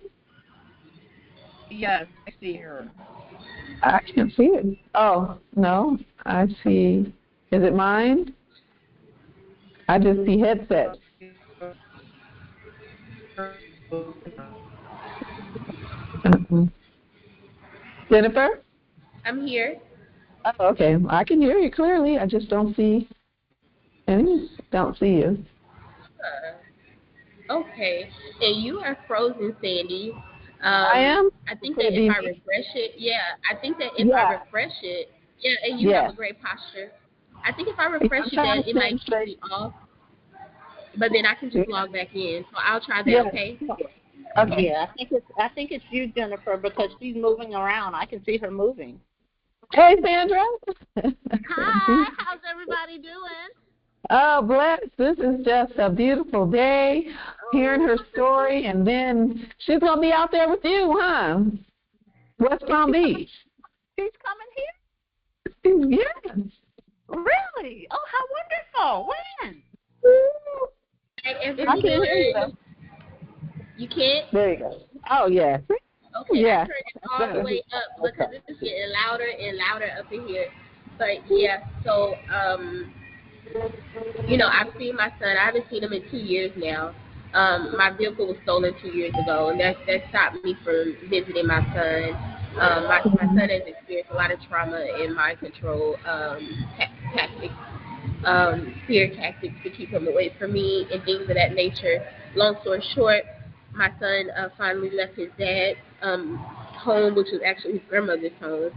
Yes, I see her. I can't see it. Oh, no. I see. Is it mine? I just see headsets. Mhm. Jennifer? I'm here. Oh, okay. I can hear you clearly. I just don't see don't see you. Okay. And you are frozen, Sandy. I am? I think Could that it if be I me? refresh it, yeah, I think that if I Yeah. refresh it, yeah, and you have Yeah. a great posture. I think if I Yeah, refresh I'm it, trying that to it might stand kick straight. me off, but then I can Yeah. just log back in. So I'll try that, Yeah. okay? Okay. Yeah, I think it's you, Jennifer, because she's moving around. I can see her moving. Hey, Sandra. Hi, how's everybody doing? Oh, bless. This is just a beautiful day. Hearing Oh, her story, and then she's going to be out there with you, huh? West Palm Beach. she's coming Yes. here? Really? Oh, how wonderful! When? Hey, I can hear you, everyone. though. You can't? There you go. Oh, yeah. Okay, I Yeah. turned it That's all the better. way up because it's getting louder and louder up in here. But yeah, so I've seen my son. I haven't seen him in 2 years now. My vehicle was stolen 2 years ago, and that stopped me from visiting my son. My son has experienced a lot of trauma and mind control tactics, fear tactics to keep him away from me and things of that nature. Long story short, my son finally left his dad's home, which was actually his grandmother's home.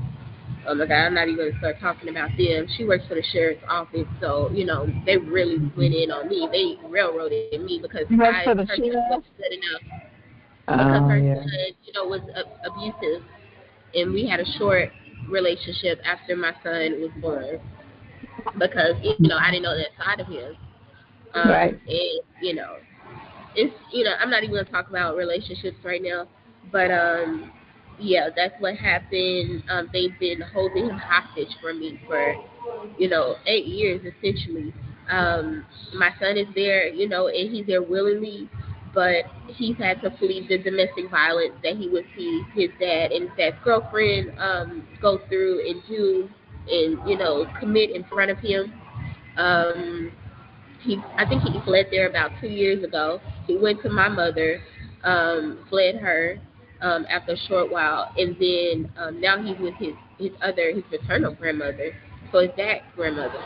Oh my God, I'm not even gonna start talking about them. She works for the sheriff's office, so they really went in on me. They railroaded me because You work for her the son wasn't sheriff? good enough. Because Oh, her yeah. son, was abusive, and we had a short relationship after my son was born because I didn't know that side of him. Right. And it's I'm not even gonna talk about relationships right now, but yeah, that's what happened. They've been holding him hostage for me for 8 years essentially. My son is there, and he's there willingly, but he's had to flee the domestic violence that he would see his dad and his dad's girlfriend go through and do and commit in front of him. Um, I think he fled there about 2 years ago. He went to my mother, fled her after a short while, and then now he's with his paternal grandmother, so his dad's grandmother,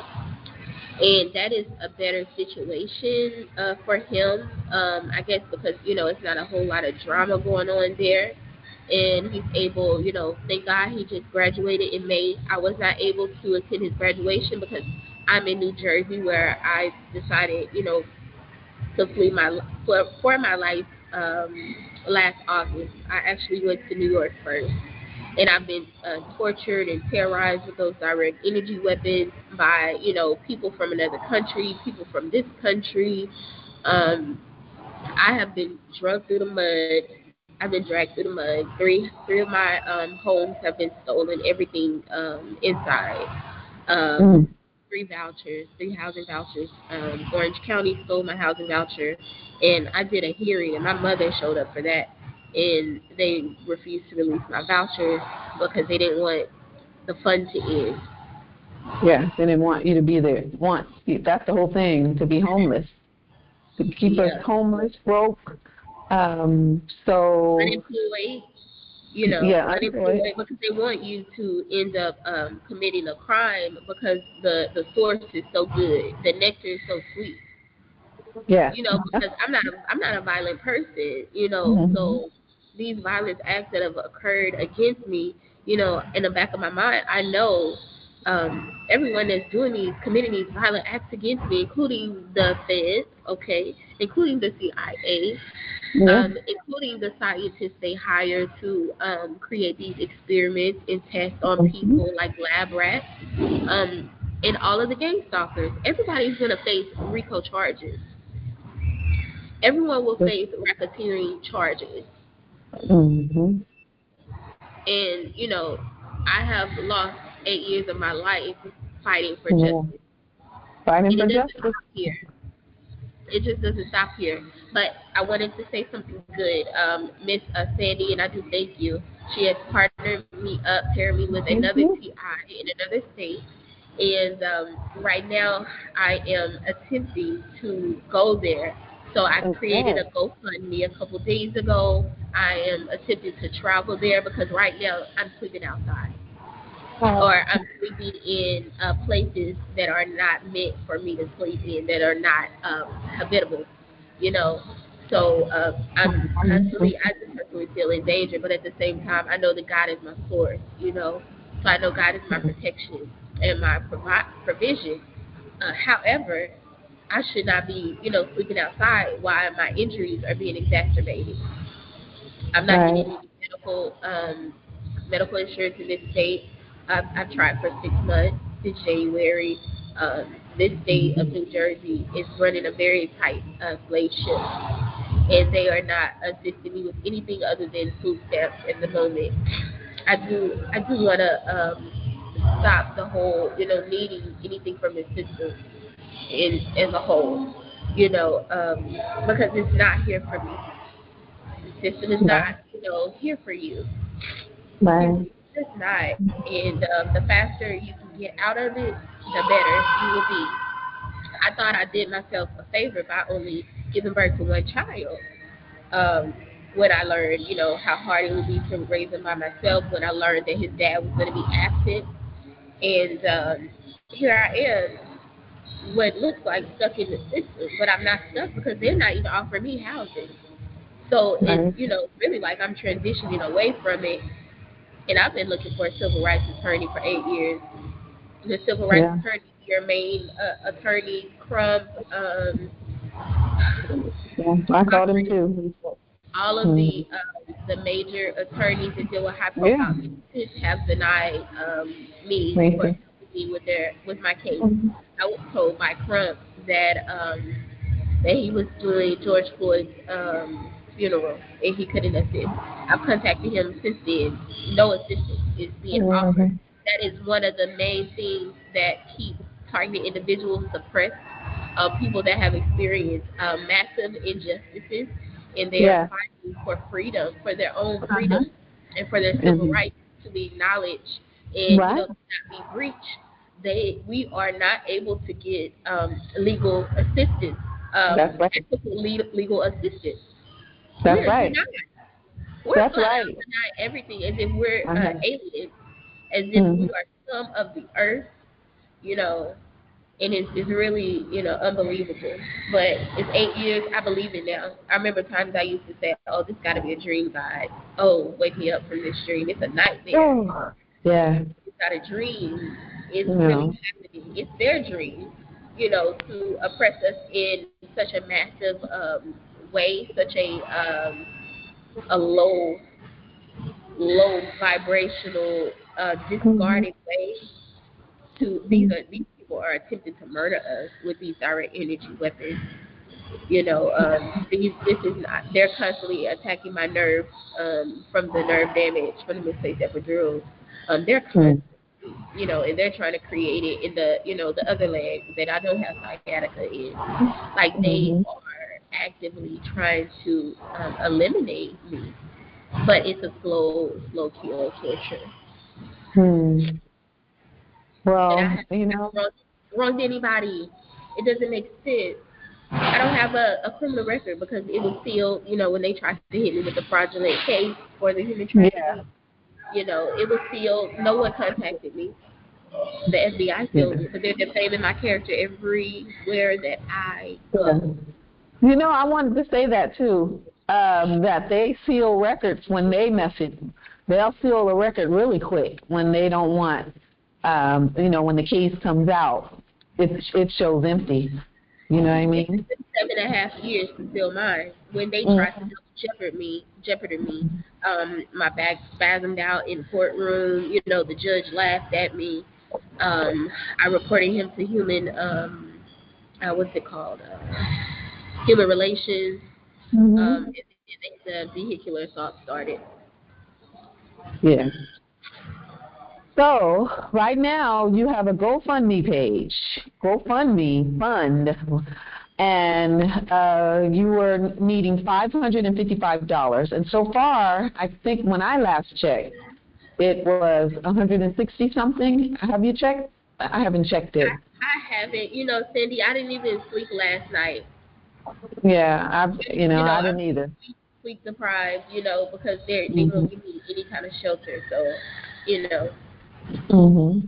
and that is a better situation for him. I guess because it's not a whole lot of drama going on there, and he's able. Thank God he just graduated in May. I was not able to attend his graduation because I'm in New Jersey, where I decided, to flee for my life last August. I actually went to New York first, and I've been tortured and terrorized with those direct energy weapons by, people from another country, people from this country. Um, I have been drugged through the mud. I've been dragged through the mud. Three of my homes have been stolen. Everything inside. Um, Mm. three housing vouchers. Orange County stole my housing voucher, and I did a hearing, and my mother showed up for that, and they refused to release my voucher because they didn't want the fund to end. Yeah, they didn't want you to be there. That's the whole thing, to be homeless, to keep us Yeah, homeless, broke. So unemployed. yeah, unemployed. Unemployed because they want you to end up committing a crime because the source is so good, the nectar is so sweet. Yes. Because I'm not a violent person, Mm-hmm. so these violent acts that have occurred against me, in the back of my mind, I know everyone that's doing these, committing these violent acts against me, including the Feds, okay, including the CIA, Yeah. including the scientists they hire to create these experiments and test on Mm-hmm. people like lab rats, and all of the gang stalkers. Everybody's going to face RICO charges. Everyone will face racketeering charges. Mm-hmm. And, I have lost 8 years of my life fighting for Yeah. justice. Fighting And for it doesn't justice. stop here. It just doesn't stop here. But I wanted to say something good. Miss Sandy, and I do thank you. She has partnered me up, paired me with another Mm-hmm. TI in another state. And right now, I am attempting to go there. So I created Okay. a GoFundMe a couple days ago. I am attempting to travel there because right now I'm sleeping outside, or I'm sleeping in places that are not meant for me to sleep in, that are not habitable, you know. So I just personally feel in danger, but at the same time, I know that God is my source. So I know God is my protection and my provision. However, I should not be, sleeping outside while my injuries are being exacerbated. I'm not getting Right. any medical insurance in this state. I've tried for 6 months since January. This state of New Jersey is running a very tight slave ship, and they are not assisting me with anything other than food stamps at the moment. I do want to stop the whole, needing anything from the system as a whole, because it's not here for me. The system is Right. not, here for you. It's Right. just not. And the faster you can get out of it, the better you will be. I thought I did myself a favor by only giving birth to one child. Um, when I learned, how hard it would be to raise him by myself, when I learned that his dad was going to be absent, and here I am, what looks like stuck in the system, but I'm not stuck because they're not even offering me housing. So it's, Right. really like I'm transitioning away from it, and I've been looking for a civil rights attorney for 8 years. The civil rights Yeah. attorney, your main attorney, Crump, Yeah. I called him Cochran, too. all of Mm. the major attorneys that deal with high Yeah. profile cases have denied me for Maybe. helping me with my case. Mm-hmm. I was told by Crump that that he was doing George Floyd's funeral and he couldn't assist. I've contacted him since then. No assistance is being offered. Mm-hmm. That is one of the main things that keep targeted individuals suppressed. People that have experienced massive injustices and they are Yeah. fighting for freedom, for their own Uh-huh. freedom, and for their civil And rights to be acknowledged and right. to not be breached. We are not able to get legal assistance, That's right. ethical legal assistance. That's We're right. denied. We're That's flat out right. denied everything as if we're Uh-huh. aliens, as if Mm-hmm. we are scum of the earth, you know, and it's really, unbelievable. But it's 8 years. I believe it now. I remember times I used to say, "Oh, this got to be a dream, God. Oh, wake me up from this dream. It's a nightmare. Oh. Yeah. It's not a dream. It's really No. happening. It's their dream, to oppress us in such a massive way, such a low low vibrational, Mhm. discarded way to these people are attempting to murder us with these direct energy weapons. This is not. They're constantly attacking my nerves from the nerve damage from the misplaced epidurals. They're constantly, and they're trying to create it in the other leg that I don't have sciatica in. Like they Mhm. are actively trying to eliminate me, but it's a slow kill torture. Hmm. And I Well, haven't wronged anybody. It doesn't make sense. I don't have a criminal record because it was still, when they tried to hit me with the fraudulent case for the human trafficking, yeah, it was still, no one contacted me. The FBI still, yeah, but they're defaming my character everywhere that I yeah. go. I wanted to say that too. That they seal records when they message. They'll seal a record really quick when they don't want. When the case comes out, it shows empty. You know what I It took mean? them 7.5 years to seal mine. When they tried to Mhm. jeopard me, my back spasmed out in the courtroom. The judge laughed at me. I reported him to what's it called? Human relations. Mhm. The vehicular assault started. Yeah. So right now you have a GoFundMe page, GoFundMe fund, and you were needing $555. And so far, I think when I last checked, it was 160 something. Have you checked? I haven't checked it. I haven't. Cindy, I didn't even sleep last night. Yeah, I I'm didn't either. sleep deprived. Because they Mhm. won't give me any kind of shelter. So, you know, Mhm.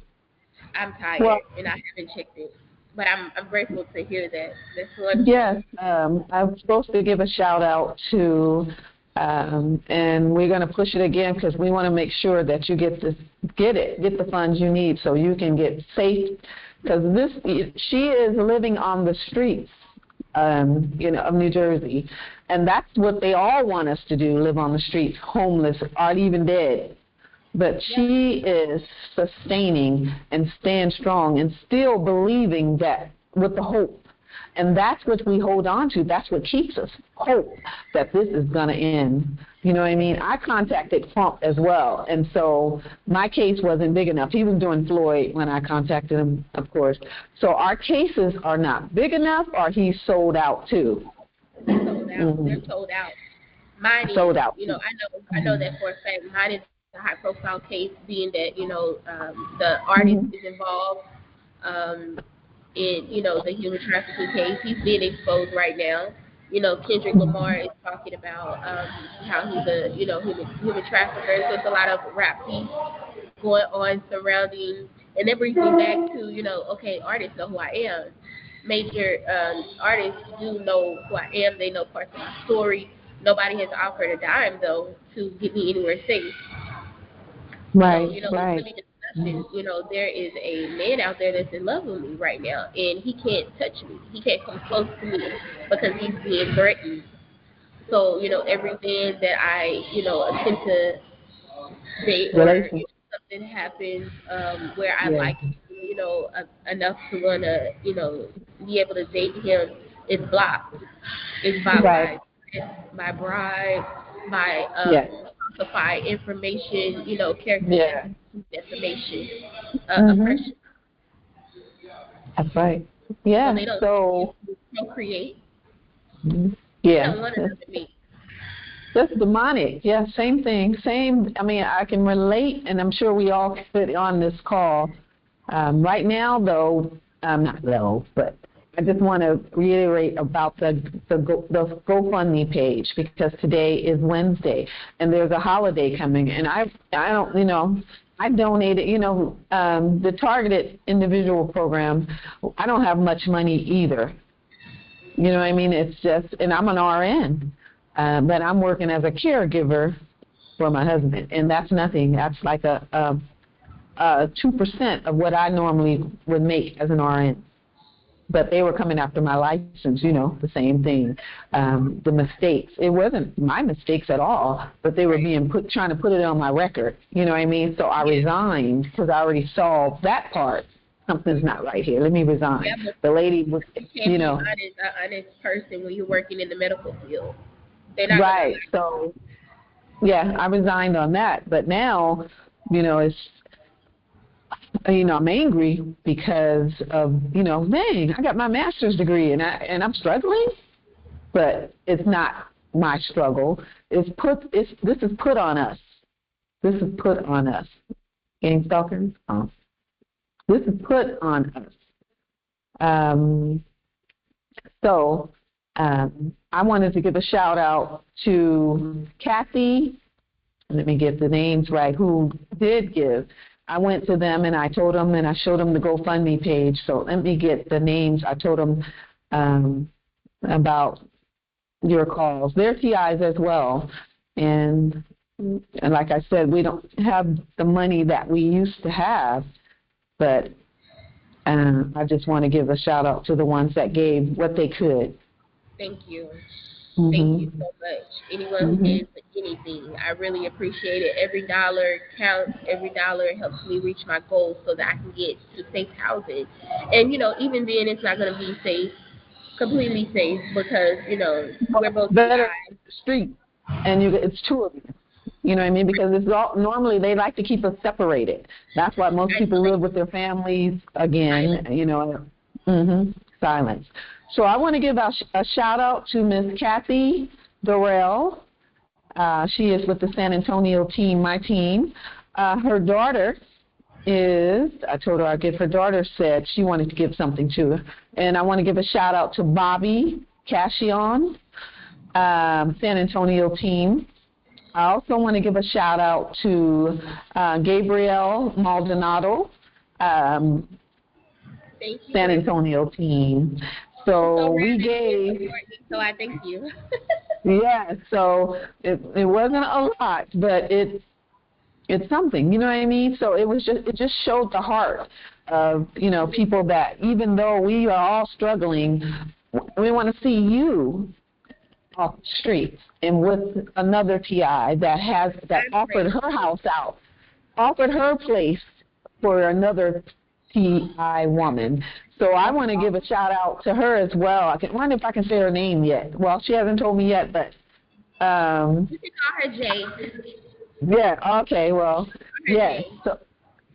I'm tired Well, and I haven't checked it. But I'm grateful to hear that. That's wonderful. yes, I'm supposed to give a shout out to, and we're going to push it again because we want to make sure that you get the funds you need so you can get safe. Because she is living on the streets, of New Jersey, and that's what they all want us to do: live on the streets, homeless, or even dead. But she is sustaining and staying strong and still believing that with the hope. And that's what we hold on to. That's what keeps us hope that this is going to end. You know what I mean? I contacted Trump as well. And so my case wasn't big enough. He was doing Floyd when I contacted him, of course. So our cases are not big enough, or he's sold out too. They're sold out. Mm-hmm. They're sold out. Mine is, Sold out. I know that for a fact. Mine is a high profile case, being that the artist Mm-hmm. is involved. Um, in the human trafficking case. He's being exposed right now. Kendrick Lamar is talking about how he's a human trafficker. So it's a lot of rap piece going on surrounding, and that brings me back to okay, artists know who I am. Major artists do know who I am. They know parts of my story. Nobody has offered a dime though to get me anywhere safe. So, Right, it's right. really disgusting. There is a man out there that's in love with me right now, and he can't touch me. He can't come close to me because he's being threatened. So, every man that I, attempt to date or Relations. something happens where I Yeah. like, enough to want to, be able to date him, is blocked. It's by Right. my bride, my Yeah. falsified information, character Yeah. defamation, Mhm. oppression. That's right. So Yeah. they don't want you So, to procreate. They yeah, don't want another me. that's demonic. Yeah, same thing. Same. I mean, I can relate, and I'm sure we all fit on this call. Right now, though, not though, but I just want to reiterate about the GoFundMe page because today is Wednesday, and there's a holiday coming, and I don't, I donated, the targeted individual program. I don't have much money either. You know what I mean? It's just, and I'm an RN, but I'm working as a caregiver for my husband, and that's nothing. That's like a 2% of what I normally would make as an RN. but they were coming after my license, the same thing. The mistakes. It wasn't my mistakes at all, but they were trying to put it on my record. You know what I mean? So I resigned because I already saw that part. Something's not right here. Let me resign. Yeah, the lady was, you can't be an honest person when you're working in the medical field. They're not right. So, yeah, I resigned on that. But now, it's, I'm angry because of, I got my master's degree and I'm struggling, but it's not my struggle. This is put on us. This is put on us. Getting stalkers? Oh. This is put on us. I wanted to give a shout out to Kathy. Let me get the names right. Who did give? I went to them and I told them and I showed them the GoFundMe page. So let me get the names. I told them about your calls. They're TIs as well. And like I said, we don't have the money that we used to have, but I just want to give a shout out to the ones that gave what they could. Thank you. Thank you so much. Anyone who gives anything, I really appreciate it. Every dollar counts. Every dollar helps me reach my goals so that I can get to safe housing. And, even then, it's not going to be safe, completely safe, because, we're both better street, and it's two of you. You know what I mean? Because normally they like to keep us separated. That's why most people live with their families. Again, silence. So I want to give a shout out to Miss Kathy Dorrell. She is with the San Antonio team, my team. Her daughter I told her I'd give her daughter, said she wanted to give something to her. And I want to give a shout out to Bobby Cashion, San Antonio team. I also want to give a shout out to Gabrielle Maldonado, San Antonio team. So we gave. So I thank you. Yeah. So it wasn't a lot, but it's something. You know what I mean? So it just showed the heart of people that even though we are all struggling, we want to see you off the streets and with another TI that offered her house out, offered her place for another TI woman. So I want to give a shout out to her as well. I wonder if I can say her name yet. Well, she hasn't told me yet, but you can call her Jay. Yeah. Okay. Well. Yes. So,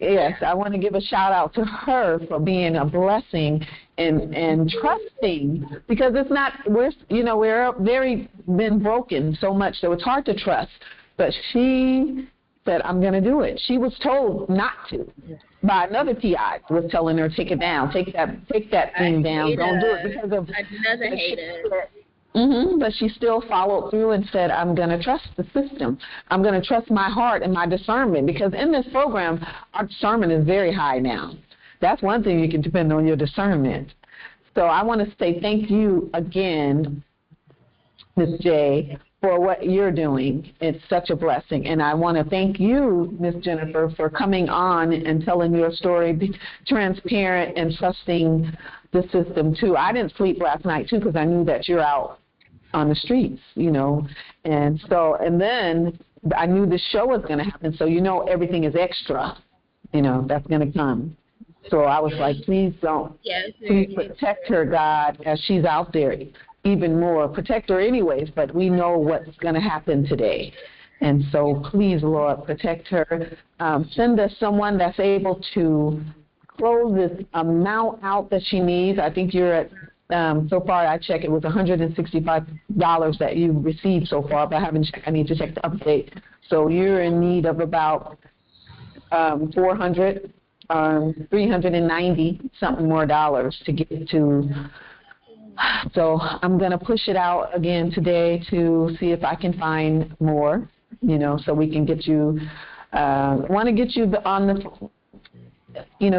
yes, I want to give a shout out to her for being a blessing and trusting, because it's not we're very been broken so much so it's hard to trust. But she said, I'm going to do it. She was told not to by another TI, was telling her, take it down, take that thing down, don't do it because of another hater. But she still followed through and said, I'm going to trust the system. I'm going to trust my heart and my discernment, because in this program, our discernment is very high now. That's one thing you can depend on, your discernment. So I want to say thank you again, Ms. J, for what you're doing. It's such a blessing. And I want to thank you, Ms. Jennifer, for coming on and telling your story, be transparent and trusting the system, too. I didn't sleep last night, too, because I knew that you're out on the streets, And then I knew the show was going to happen, so everything is extra, that's going to come. So I was like, please don't. Yes, please protect her, God, as she's out there even more. Protect her anyways, but we know what's going to happen today. And so please, Lord, protect her. Send us someone that's able to close this amount out that she needs. I think you're at, so far I checked, it was $165 that you've received so far, but I haven't checked. I need to check the update. So you're in need of about 390 something more dollars to get to. So I'm going to push it out again today to see if I can find more, so we can get you, want to get you on the,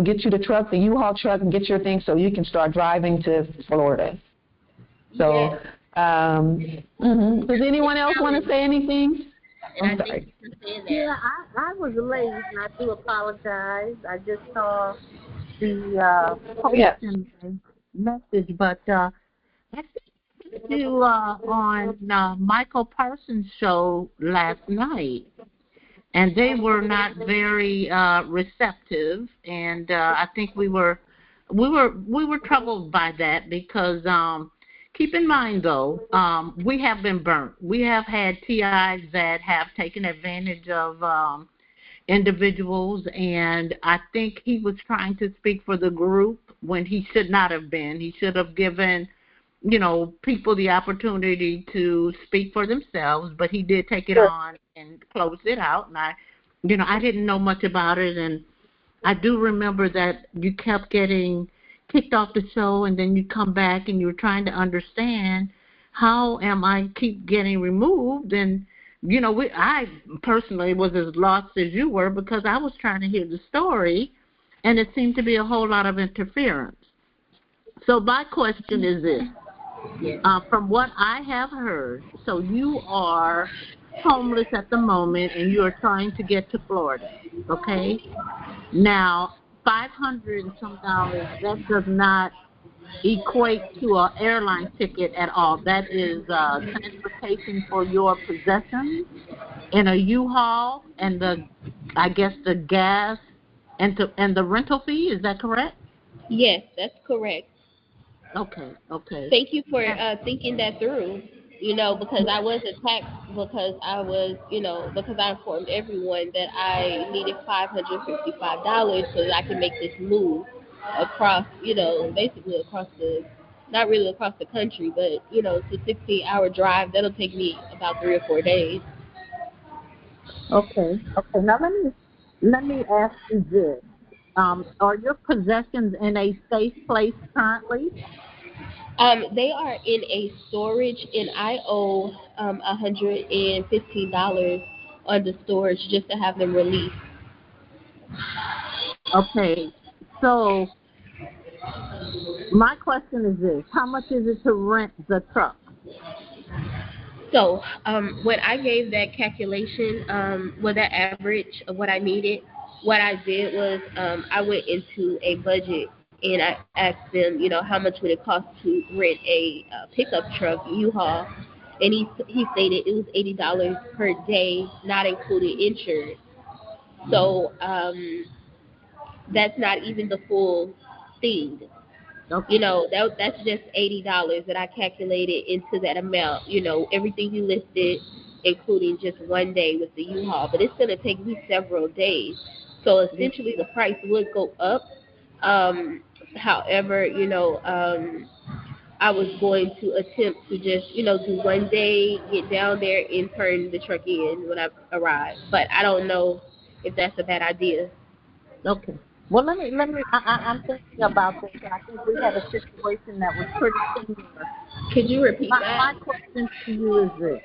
get you the truck, the U-Haul truck, and get your thing so you can start driving to Florida. So, does anyone else want to say anything? I'm sorry. Yeah, I was late, and I do apologize. I just saw the post message, but I think you on Michael Parsons' show last night, and they were not very receptive, and I think we were troubled by that because keep in mind though, we have been burnt. We have had TIs that have taken advantage of individuals, and I think he was trying to speak for the group when he should not have been. He should have given, people the opportunity to speak for themselves, but he did take it on and closed it out. And I didn't know much about it, and I do remember that you kept getting kicked off the show, and then you come back and you were trying to understand how am I keep getting removed. And I personally was as lost as you were because I was trying to hear the story, and it seemed to be a whole lot of interference. So my question is this. From what I have heard, so you are homeless at the moment and you are trying to get to Florida, okay? Now, $500 and some dollars, that does not equate to an airline ticket at all. That is transportation for your possessions in a U-Haul and I guess the gas and the rental fee. Is that correct? Yes, that's correct. Okay. Thank you for thinking that through. Because I was attacked because because I informed everyone that I needed $555 so that I can make this move across, basically across not really across the country, but, it's a 16-hour drive. That'll take me about 3 or 4 days. Okay. Now let me ask you this. Are your possessions in a safe place currently? They are in a storage, and I owe $115 on the storage just to have them released. Okay, so my question is this: how much is it to rent the truck? So when I gave that calculation, that average of what I needed, what I did was I went into a budget and I asked them, how much would it cost to rent a pickup truck, U-Haul, and he stated it was $80 per day, not including insurance. So that's not even the full thing. Okay. That's just $80 that I calculated into that amount. Everything you listed, including just one day with the U-Haul, but it's going to take me several days. So essentially, the price would go up. However, I was going to attempt to just, do one day, get down there, and turn the truck in when I arrive. But I don't know if that's a bad idea. Okay. Well, let me. I'm thinking about this, and I think we had a situation that was pretty similar. Could you repeat that? My question to you is this.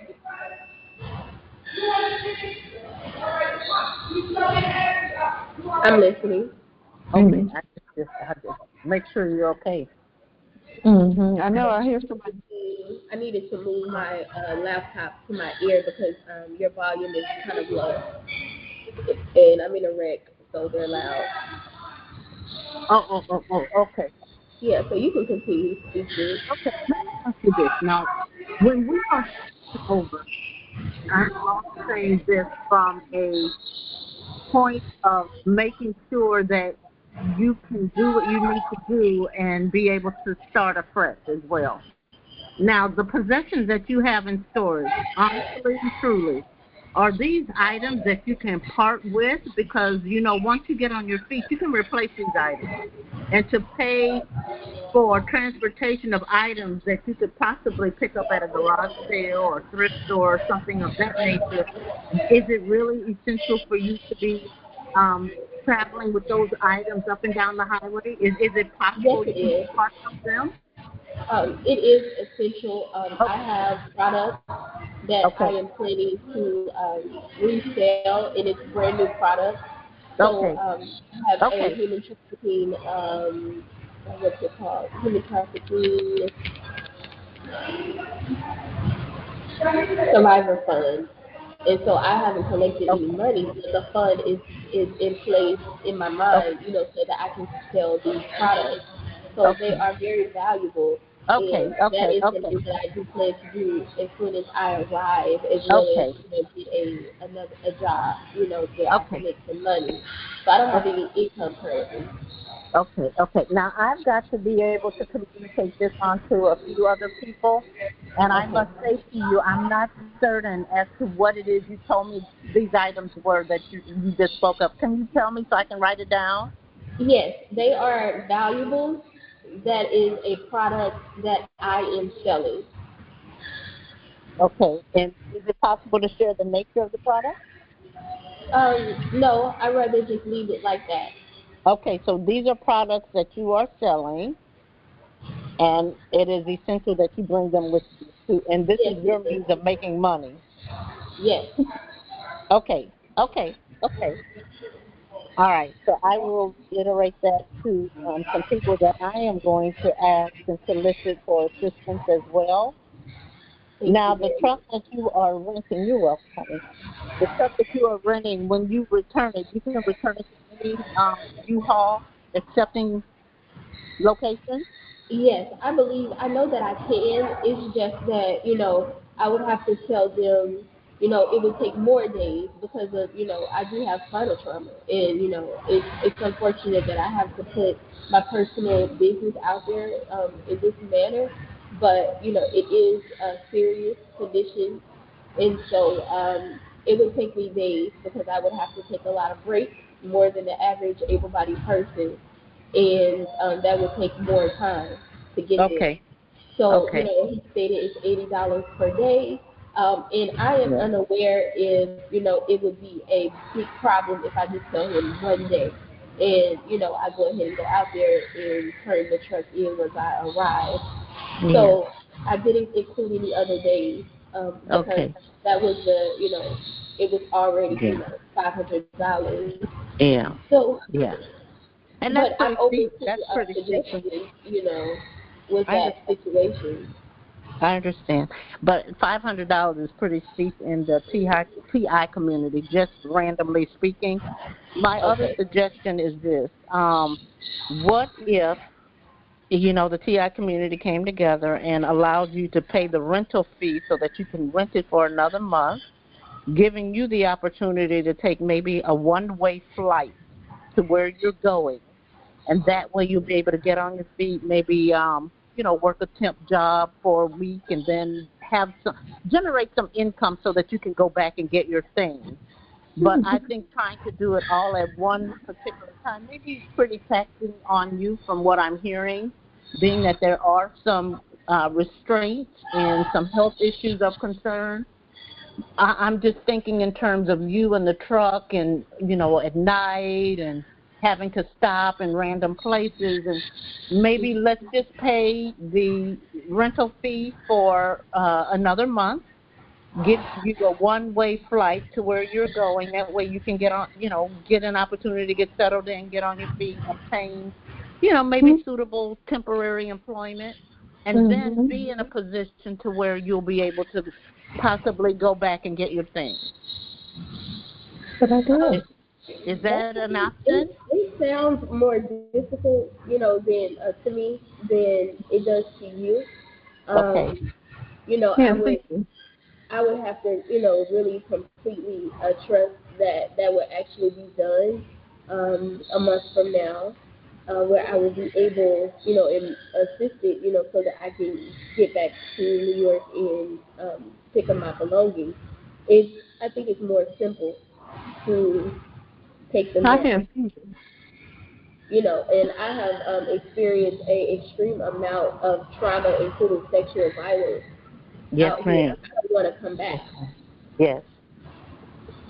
I'm listening. Okay. I just make sure you're okay. I know. I hear somebody. I needed to move my laptop to my ear because your volume is kind of low, and I'm in a wreck, so they're loud. Oh, okay. Yeah, so you can continue to speak. Okay, let me ask you this. Now, when we are over, I'm also saying this from a point of making sure that you can do what you need to do and be able to start afresh as well. Now, the possessions that you have in storage, honestly and truly, are these items that you can part with? Because, once you get on your feet, you can replace these items. And to pay for transportation of items that you could possibly pick up at a garage sale or thrift store or something of that nature, is it really essential for you to be traveling with those items up and down the highway? Is it possible Yes, you can part of them? It is essential. I have products that I am planning to resell, and it's brand new products. So I have a human trafficking, what's it called? Human trafficking survivor fund. And so I haven't collected any money, but the fund is in place in my mind, so that I can sell these products. so they Okay. are very valuable. Okay. And that Okay. is Okay. something that I do plan to do as soon as I arrive, as well as Okay. get a job, where I can Okay. make some money. So I don't have Okay. any income currently. Okay. Okay. Now I've got to be able to communicate this on to a few other people, and I Okay. must say to you, I'm not certain as to what it is you told me these items were that you just spoke of. Can you tell me so I can write it down? Yes, they are valuable. That is a product that I am selling. Okay. And is it possible to share the nature of the product? No, I'd rather just leave it like that. Okay. So these are products that you are selling, and it is essential that you bring them with you. And this Yes, is your it means is. of making money. Yes. Okay. Okay. Okay. All right, so I will reiterate that to some people that I am going to ask and solicit for assistance as well. Thank Now, you the very truck much. that you are renting, you're welcome, honey. The truck that you are renting, when you return it, you can return it to any U-Haul accepting location? Yes, I know that I can. It's just that, I would have to tell them, it would take more days because of, I do have spinal trauma. And, it's unfortunate that I have to put my personal business out there in this manner. But, it is a serious condition. And so it would take me days because I would have to take a lot of breaks, more than the average able-bodied person, and that would take more time to get there. Okay, So, okay. he stated it's $80 per day, and I am Yeah. unaware if it would be a big problem if I just tell him one day, and I go ahead and go out there and turn the truck in once I arrive. Yeah. So I didn't include any other days because Okay. that was it was already Yeah. $500. Yeah. So, Yeah. And but that's I'm pretty open steep. to That's pretty steep. suggestions, with I that understand. situation. I understand, but $500 is pretty steep in the TI community. Just randomly speaking, my other Okay. suggestion is this: what if the TI community came together and allowed you to pay the rental fee so that you can rent it for another month, giving you the opportunity to take maybe a one-way flight to where you're going, and that way you'll be able to get on your feet, maybe work a temp job for a week, and then generate some income so that you can go back and get your things. But I think trying to do it all at one particular time maybe is pretty taxing on you from what I'm hearing, being that there are some restraints and some health issues of concern. I'm just thinking in terms of you and the truck and, at night and having to stop in random places, and maybe let's just pay the rental fee for another month, get you a one-way flight to where you're going. That way you can get an opportunity to get settled in, get on your feet, obtain, maybe suitable temporary employment, and then Mm-hmm. be in a position to where you'll be able to possibly go back and get your things. Good idea. Um, Is That that an it, option? it sounds more difficult, than to me than it does to you. Okay. Um, Yeah, thank you. I would have to, really completely trust that that would actually be done a month from now, where I will be able, and assisted, so that I can get back to New York and pick up my belongings. I think it's more simple to take the I next. can. And I have experienced a extreme amount of trauma, including sexual violence Yes, out here. ma'am. I don't want to come back. Yes.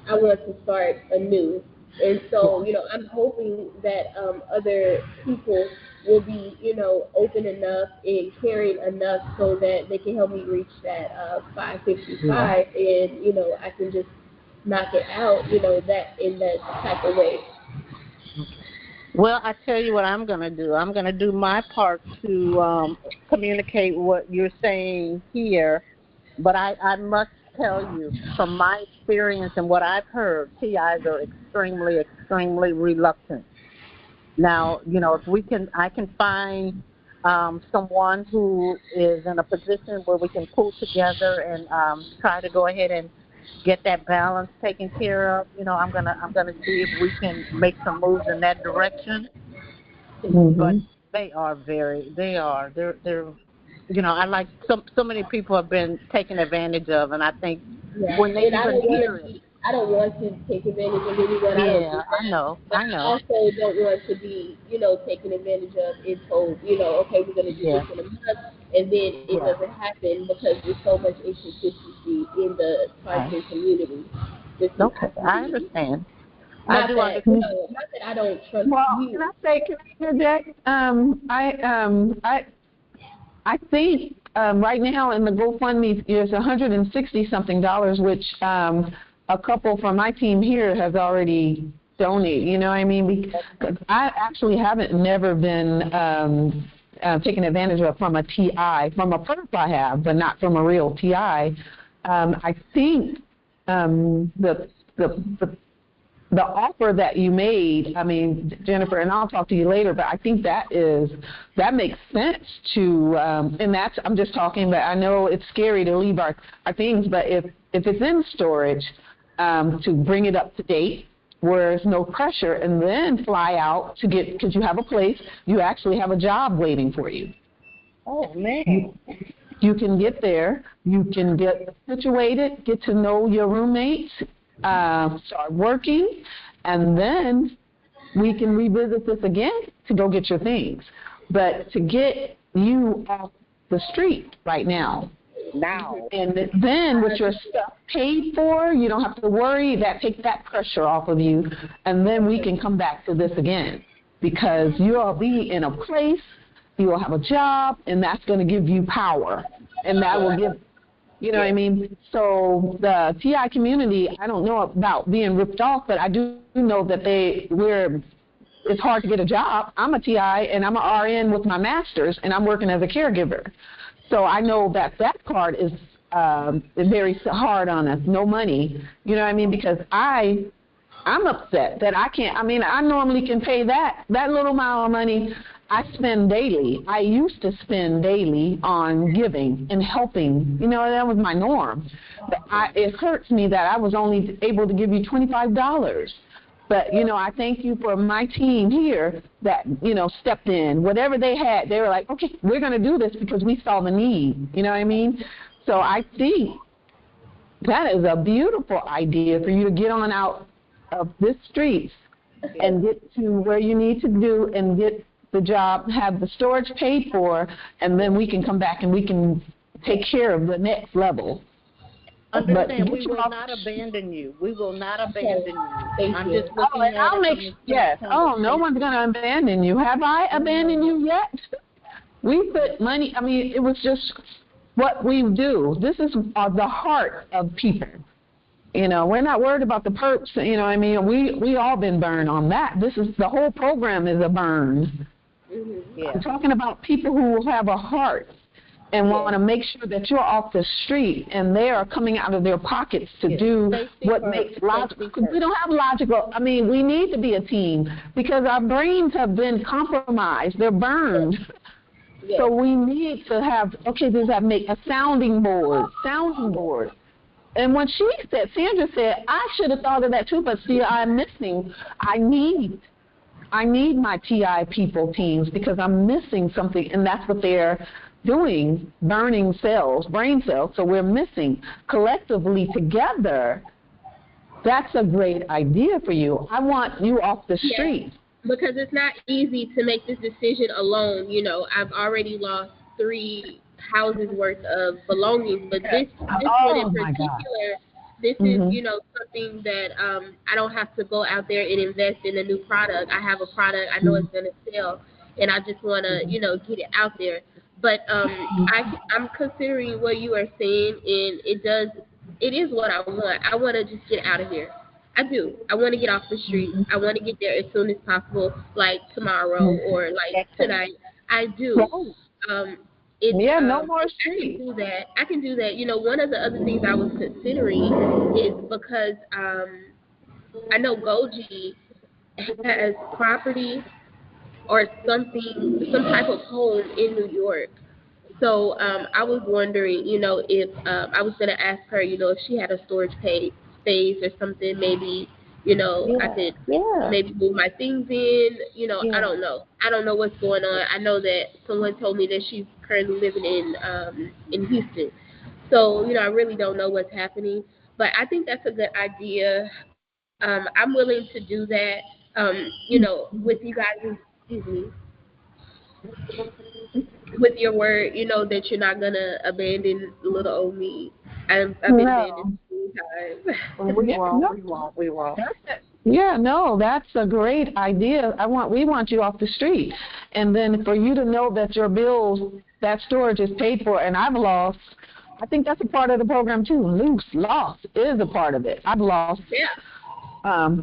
I want to start anew. And so, I'm hoping that other people will be, open enough and caring enough so that they can help me reach that Yeah. 555, and, I can just knock it out, that in that type of way. Well, I tell you what I'm going to do. I'm going to do my part to communicate what you're saying here. But I must tell you, from my experience and what I've heard, TIs are extremely, extremely reluctant. Now, if I can find someone who is in a position where we can pull together and try to go ahead and get that balance taken care of. I'm gonna see if we can make some moves in that direction. But they are they're I like so many people have been taken advantage of, and I think when they even hear it. I don't want to take advantage of anyone. Yeah, I know. But I also don't want to be, taken advantage of and told, okay, we're going to do this in a month, and then it doesn't happen because there's so much inconsistency in the Tarzan community. Okay, I understand. Not that I don't trust you. Can I interject? I think right now in the GoFundMe there's $160-something, which a couple from my team here has already donated. You know what I mean? Because I actually never been taken advantage of from a TI. From a perp I have, but not from a real TI. I think the offer that you made, I mean, Jennifer, and I'll talk to you later, but I think that makes sense to, and I'm just talking, but I know it's scary to leave our things, but if it's in storage, to bring it up to date, where there's no pressure, and then fly out because you have a place, you actually have a job waiting for you. Oh, man. You can get there, you can get situated, get to know your roommates, start working, and then we can revisit this again to go get your things. But to get you off the street right now, and then with your stuff paid for, you don't have to worry. That takes that pressure off of you, and then we can come back to this again because you'll be in a place, you will have a job, and that's going to give you power, and that will give. You know what I mean? So the TI community, I don't know about being ripped off, but I do know that it's hard to get a job. I'm a TI and I'm an RN with my master's, and I'm working as a caregiver. So I know that part is very hard on us. No money. You know what I mean? Because I'm upset that I can't. I mean, I normally can pay that little amount of money. I spend daily. I used to spend daily on giving and helping. That was my norm. But it hurts me that I was only able to give you $25. But, I thank you for my team here that, stepped in. Whatever they had, they were like, okay, we're going to do this because we saw the need. You know what I mean? So I think that is a beautiful idea for you to get on out of this streets and get to where you need to do and get the job, have the storage paid for, and then we can come back and we can take care of the next level. Understand, we will not abandon you. We will not abandon you. I'm just looking at it. No one's going to abandon you. Have I abandoned you yet? We put money, I mean, it was just what we do. This is the heart of people. We're not worried about the perps. I mean, we all been burned on that. The whole program is a burn. Yeah. I'm talking about people who have a heart and want to make sure that you're off the street and they are coming out of their pockets to do what makes logical. Because we don't have logical. I mean, we need to be a team because our brains have been compromised. They're burned. Yeah. So we need to have, does that make a sounding board? And when Sandra said, I should have thought of that too, but see, I'm missing. I need my TI people teams because I'm missing something, and that's what they're doing, burning cells, brain cells. So we're missing collectively together. That's a great idea for you. I want you off the street. Because it's not easy to make this decision alone. I've already lost 3 houses worth of belongings, but this one in particular, this is, something that I don't have to go out there and invest in a new product. I have a product I know it's going to sell, and I just want to, get it out there. But I'm considering what you are saying, and it is what I want. I want to just get out of here. I do. I want to get off the street. I want to get there as soon as possible, like tomorrow or like tonight. I do. No more street. I can do that. One of the other things I was considering is because I know Goji has property or something, some type of home in New York. So I was wondering, if I was gonna ask her, if she had a space or something, maybe, I Yeah, could yeah, maybe move my things in. I yeah. don't know. I don't know what's going on. I know that someone told me that she's currently living in Houston. So I really don't know what's happening. But I think that's a good idea. I'm willing to do that. With you guys, excuse me, with your word, that you're not gonna abandon little old me. I've been abandoned No. so many We Yeah, won't, no. we won't, we won't. Yeah, no, that's a great idea. We want you off the street. And then for you to know that your bills, that storage is paid for, and I've lost, I think that's a part of the program too. Loss is a part of it. I've lost Yeah.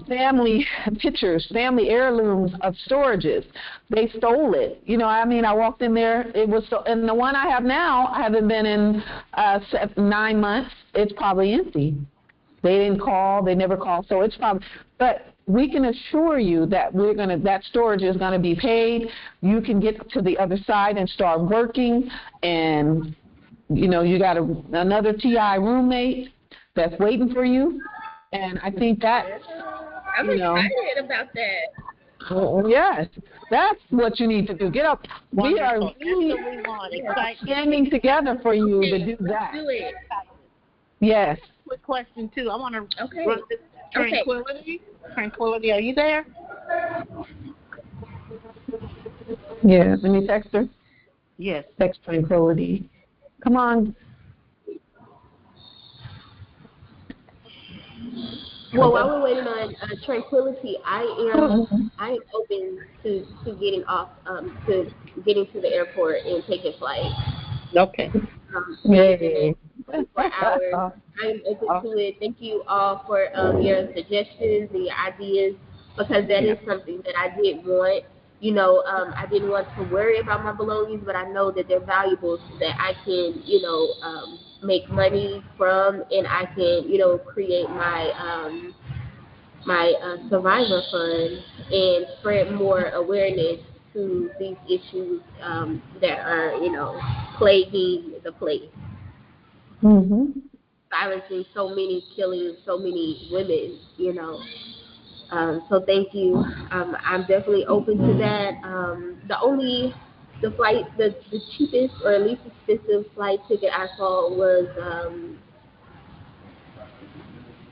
family pictures, family heirlooms of storages. They stole it. I walked in there. It was so, and the one I have now, I haven't been in 9 months. It's probably empty. They didn't call. They never called. So it's probably, but we can assure you that that storage is gonna be paid. You can get to the other side and start working, and you got another TI roommate that's waiting for you. And I think that, I'm excited about that. yes, that's what you need to do. Get up. We are Wonderful. really That's what we want. Excitement. standing together for you to Okay, do let's that. do it. Yes. Quick question too. I want to Okay. run this Okay. Tranquility. Tranquility, are you there? Yeah. Let me text her. Yes. Text Tranquility. Come on. Well, while we're waiting on tranquility, I am open to getting off to getting to the airport and taking flight. Okay. Yay. 24 hours. I'm open to it. Thank you all for your suggestions and your ideas, because that is something that I did want. I didn't want to worry about my belongings, but I know that they're valuable, so that I can, make money from, and I can, create my survivor fund and spread more awareness to these issues that are, plaguing the place, Mhm. silencing so many, killing so many women. So thank you. I'm definitely open to that. The cheapest or least expensive flight ticket I saw was,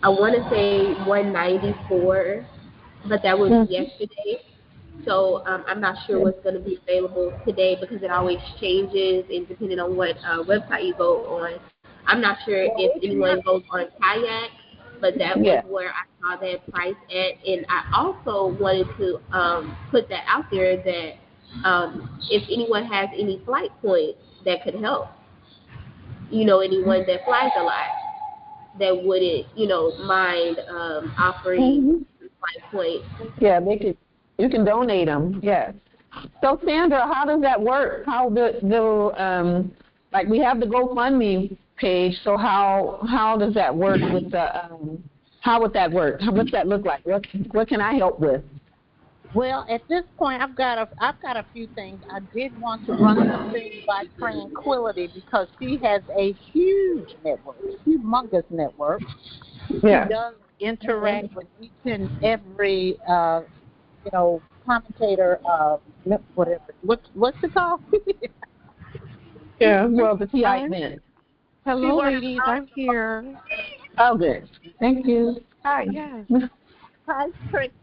I want to say 194, but that was Mhm. yesterday. So I'm not sure what's going to be available today, because it always changes, and depending on what website you go on. I'm not sure if anyone goes on Kayak, but that was Yeah. where I saw that price at. And I also wanted to put that out there that if anyone has any flight points that could help, anyone that flies a lot that wouldn't, mind offering Mhm. flight points. Yeah, you can donate them. Yes. So Sandra, how does that work? How like we have the GoFundMe page. So how does that work with the how would that work? What's that look like? What can I help with? Well, at this point, I've got a few things. I did want to run some things by Tranquility because she has a huge network, humongous network. She Yeah. does interact with each and every, commentator, whatever. What's it called? Yeah. Well, the TI Hi. event. She Hello, works ladies. I'm here. Oh, good. Thank you. Hi. Yes. on Tranquility.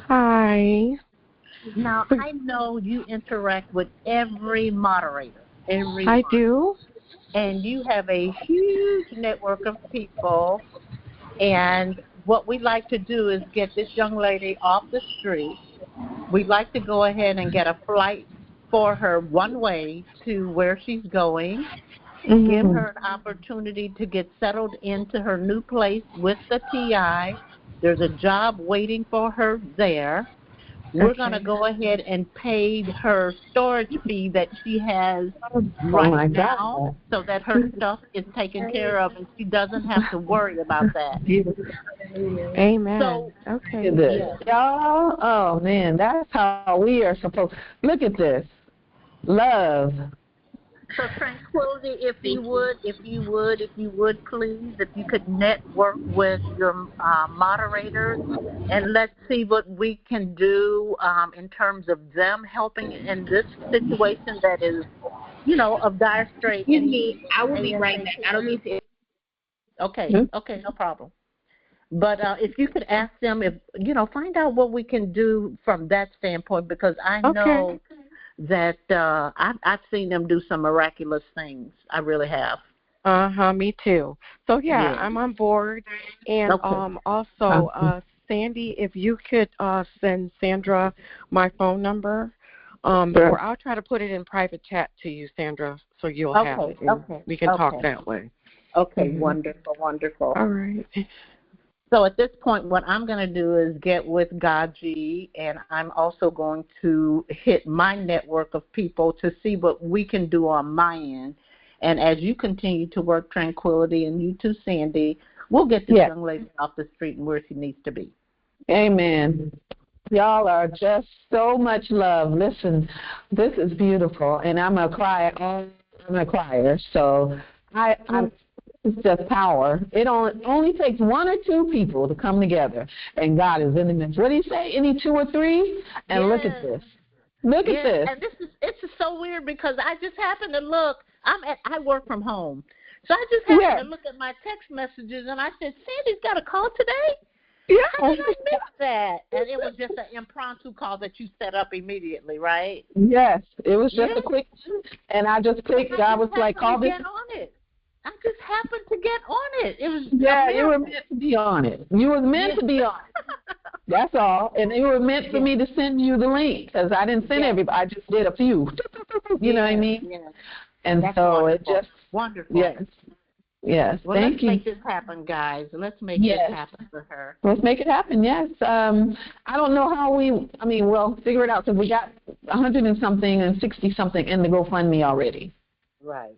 Hi. Now, I know you interact with every moderator, I do. and you have a huge network of people. And what we like to do is get this young lady off the street. We'd like to go ahead and get a flight for her one way to where she's going, give Mhm. her an opportunity to get settled into her new place with the TI. There's a job waiting for her there. we're going to go ahead and pay her storage fee that she has Oh right my now, God. so that her stuff is taken care of and she doesn't have to worry about that. Amen. So, Okay. Look at this. yes. Y'all, oh man, that's how we are supposed. Look at this. Love. So Tranquility, if you would, please, if you could network with your moderators, and let's see what we can do in terms of them helping in this situation that is, of dire straits. Excuse And me, I will be right ASAP. back. I don't mean to. Okay, no problem. But if you could ask them if, find out what we can do from that standpoint, because I know that I've seen them do some miraculous things. I really have. Me too. So yeah, I'm on board. And Okay. also, Sandy, if you could send Sandra my phone number, or I'll try to put it in private chat to you, Sandra, so you'll have it. And we can talk that way. Okay, wonderful. All right. So at this point, what I'm going to do is get with Gaji, and I'm also going to hit my network of people to see what we can do on my end. And as you continue to work Tranquility, and you too, Sandy, we'll get this young lady off the street and where she needs to be. Amen. Y'all are just so much love. Listen, this is beautiful, and I'm a crier. I'm a crier, so I'm. It's just power. It only takes one or two people to come together, and God is in the midst. What do you say? Any two or three? And look at this. Look at this. And it's so weird because I just happened to look. I work from home, so I just happened to look at my text messages, and I said, Sandy's got a call today. Yeah. How did I miss that? And it was just an impromptu call that you set up immediately, right? Yes, it was just a quick one, and I just clicked. I was like, call this. Get on it. I just happened to get on it. It was you were meant to be on it. You were meant to be on it. That's all. And you were meant for me to send you the link because I didn't send everybody. I just did a few. You know what I mean? Yeah. And that's so wonderful. It just wonderful. Yes. Well, thank you. Let's make this happen, guys. Let's make this happen for her. Let's make it happen. Yes. I don't know how we'll figure it out because we got 100 and something and 60 something in the GoFundMe already. Right.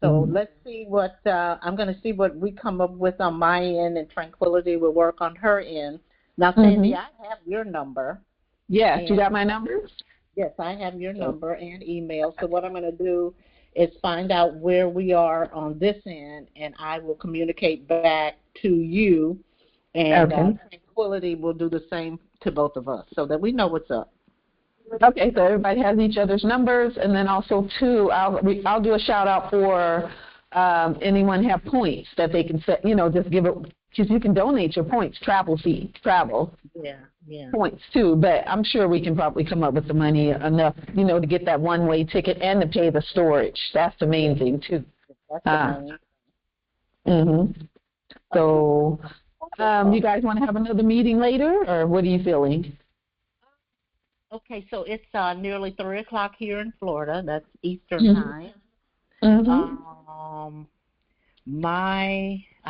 So let's see what I'm going to see what we come up with on my end, and Tranquility will work on her end. Now, Sandy, I have your number. Yes, you got my number? Yes, I have your number and email. So what I'm going to do is find out where we are on this end, and I will communicate back to you, and Tranquility will do the same to both of us so that we know what's up. Okay, so everybody has each other's numbers, and then also too, I'll do a shout out for anyone have points that they can set. Just give it because you can donate your points, travel. Points too. But I'm sure we can probably come up with the money enough, to get that one-way ticket and to pay the storage. That's the main thing too. That's the main. So, you guys want to have another meeting later, or what are you feeling? Okay, so it's nearly 3 o'clock here in Florida. That's Eastern time. I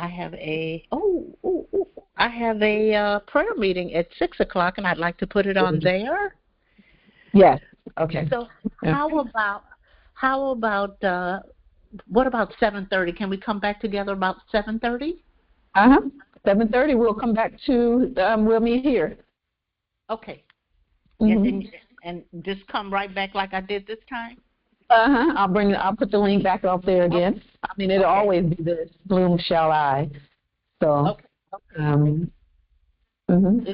have a prayer meeting at 6 o'clock, and I'd like to put it on there. Yes. Okay. So how about what about 7:30? Can we come back together about 7:30? 7:30. We'll come back to. We'll meet here. Okay. And just come right back like I did this time? I'll put the link back up there again. Okay. It'll always be this, bloom shall I. So, so I'm going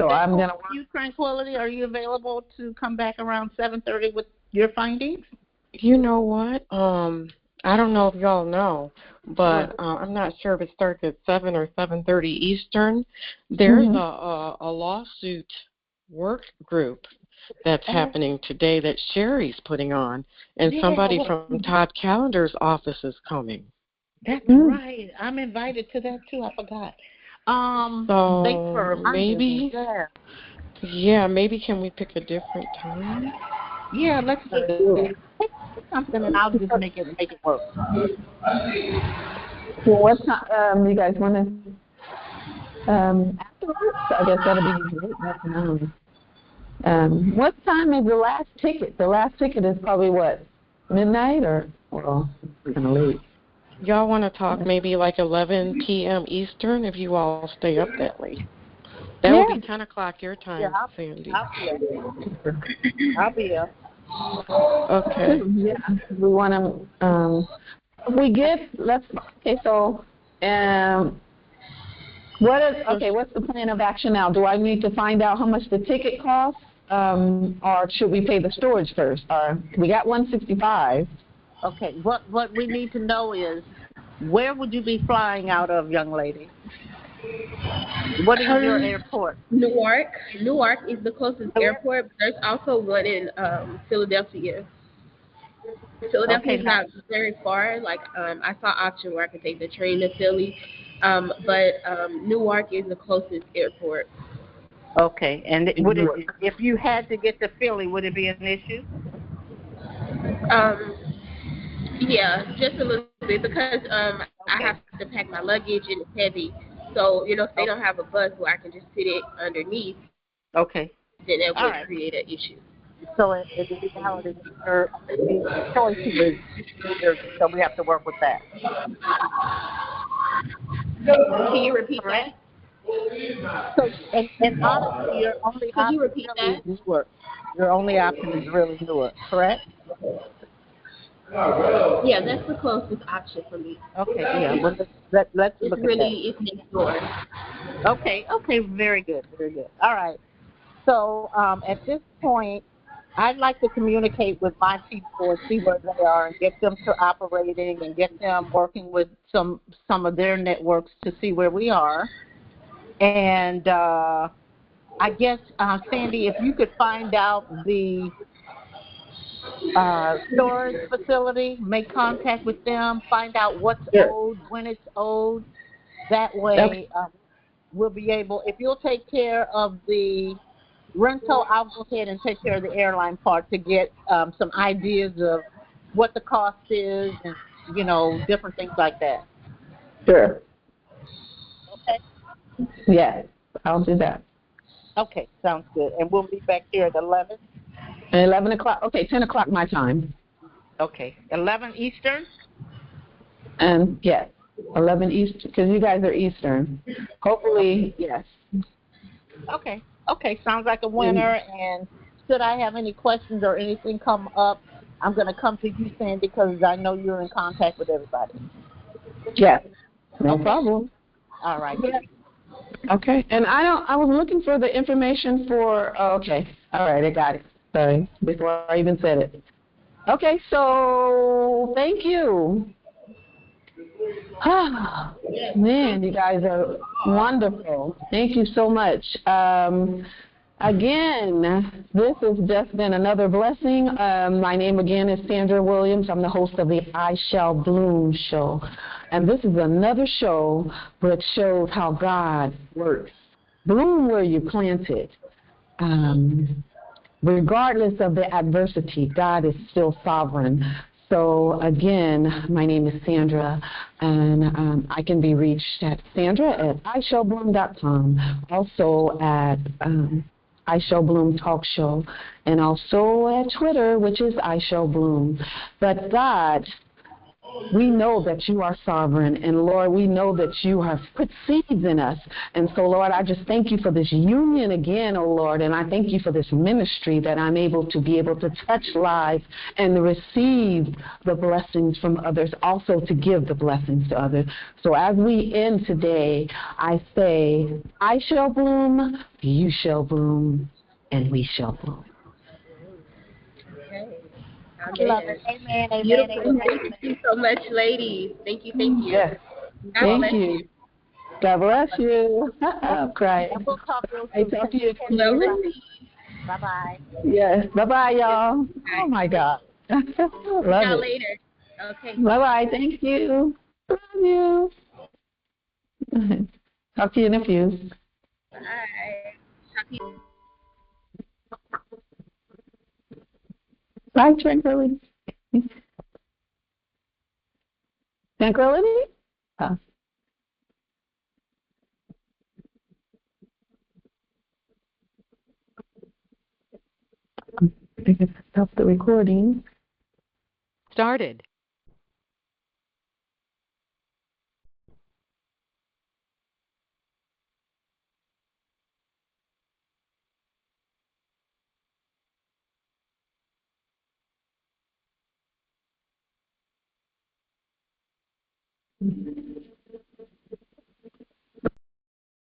to work. You, Tranquility, are you available to come back around 7:30 with your findings? You know what? I don't know if y'all know, but I'm not sure if it starts at 7 or 7:30 Eastern. There's a lawsuit work group that's happening today that Sherry's putting on, and somebody from Todd Calendar's office is coming. That's right. I'm invited to that too. I forgot. So maybe, maybe can we pick a different time? Yeah, let's do something, and I'll just make it work. Well, what time? You guys want to? Afterwards, I guess that'll be great. What time is the last ticket? The last ticket is probably what, midnight or, well, kind of late. Y'all want to talk maybe like 11 p.m. Eastern if you all stay up that late. That will be 10 o'clock your time, Sandy. I'll be up. Okay. Yeah, we want to. We get. Okay. So, what's the plan of action now? Do I need to find out how much the ticket costs, or should we pay the storage first? We got 165. Okay. What we need to know is, where would you be flying out of, young lady? What is your airport? Newark. Newark is the closest airport. But there's also one in Philadelphia. Philadelphia is not very far. Like I saw option where I could take the train to Philly, but Newark is the closest airport. Okay. And if you had to get to Philly, would it be an issue? Yeah, just a little bit because I have to pack my luggage and it's heavy. So if they don't have a bus where I can just sit it underneath, okay, then that would create an issue. So in reality, your choice is so we have to work with that. Can you repeat that? So, and honestly, your only option is Newark. Your only option is really Newark, correct? Yeah, that's the closest option for me. Okay, yeah. Well, let's look at that. It's next door. Okay, very good. All right. So at this point, I'd like to communicate with my people and see where they are and get them to operating and get them working with some of their networks to see where we are. And I guess, Sandy, if you could find out the storage facility, make contact with them, find out what's owed, when it's owed. That way we'll be able, if you'll take care of the rental, I'll go ahead and take care of the airline part to get some ideas of what the cost is and, different things like that. Sure. Okay. Yeah, I'll do that. Okay, sounds good. And we'll be back here at 11? At 11 o'clock. Okay, 10 o'clock my time. Okay. 11 Eastern? And yes, 11 Eastern, because you guys are Eastern. Hopefully, yes. Okay, sounds like a winner. And should I have any questions or anything come up, I'm going to come to you, Sandy, because I know you're in contact with everybody. Yes, no problem. All right. Okay, and I was looking for the information for, okay, all right, I got it. Sorry, before I even said it. Okay, so thank you. Man, you guys are wonderful. Thank you so much. Again, this has just been another blessing. My name again is Sandra Williams. I'm the host of the I Shall Bloom show. And this is another show that shows how God works. Bloom where you planted. Regardless of the adversity, God is still sovereign. So again, my name is Sandra, and I can be reached at sandra@ishallbloom.com, also at I Shall Bloom Talk Show, and also at Twitter, which is I Shall Bloom. But God, we know that you are sovereign, and Lord, we know that you have put seeds in us. And so, Lord, I just thank you for this union again, oh Lord, and I thank you for this ministry that I'm able to touch lives and receive the blessings from others, also to give the blessings to others. So as we end today, I say, I shall bloom, you shall bloom, and we shall bloom. Okay. Love it. Amen. Thank you so much, ladies. Thank you. Yes. Thank you. God bless you. I'm crying. And we'll talk real I soon. talk to you. Bye-bye. Yes. Bye-bye, y'all. Oh, my God. Love y'all it. later. Okay. Bye-bye. Thank you. Love you. Talk to you in a few. Bye. Talk to you. Bye, Tranquility. Tranquility? Oh. I guess stop the recording. Started.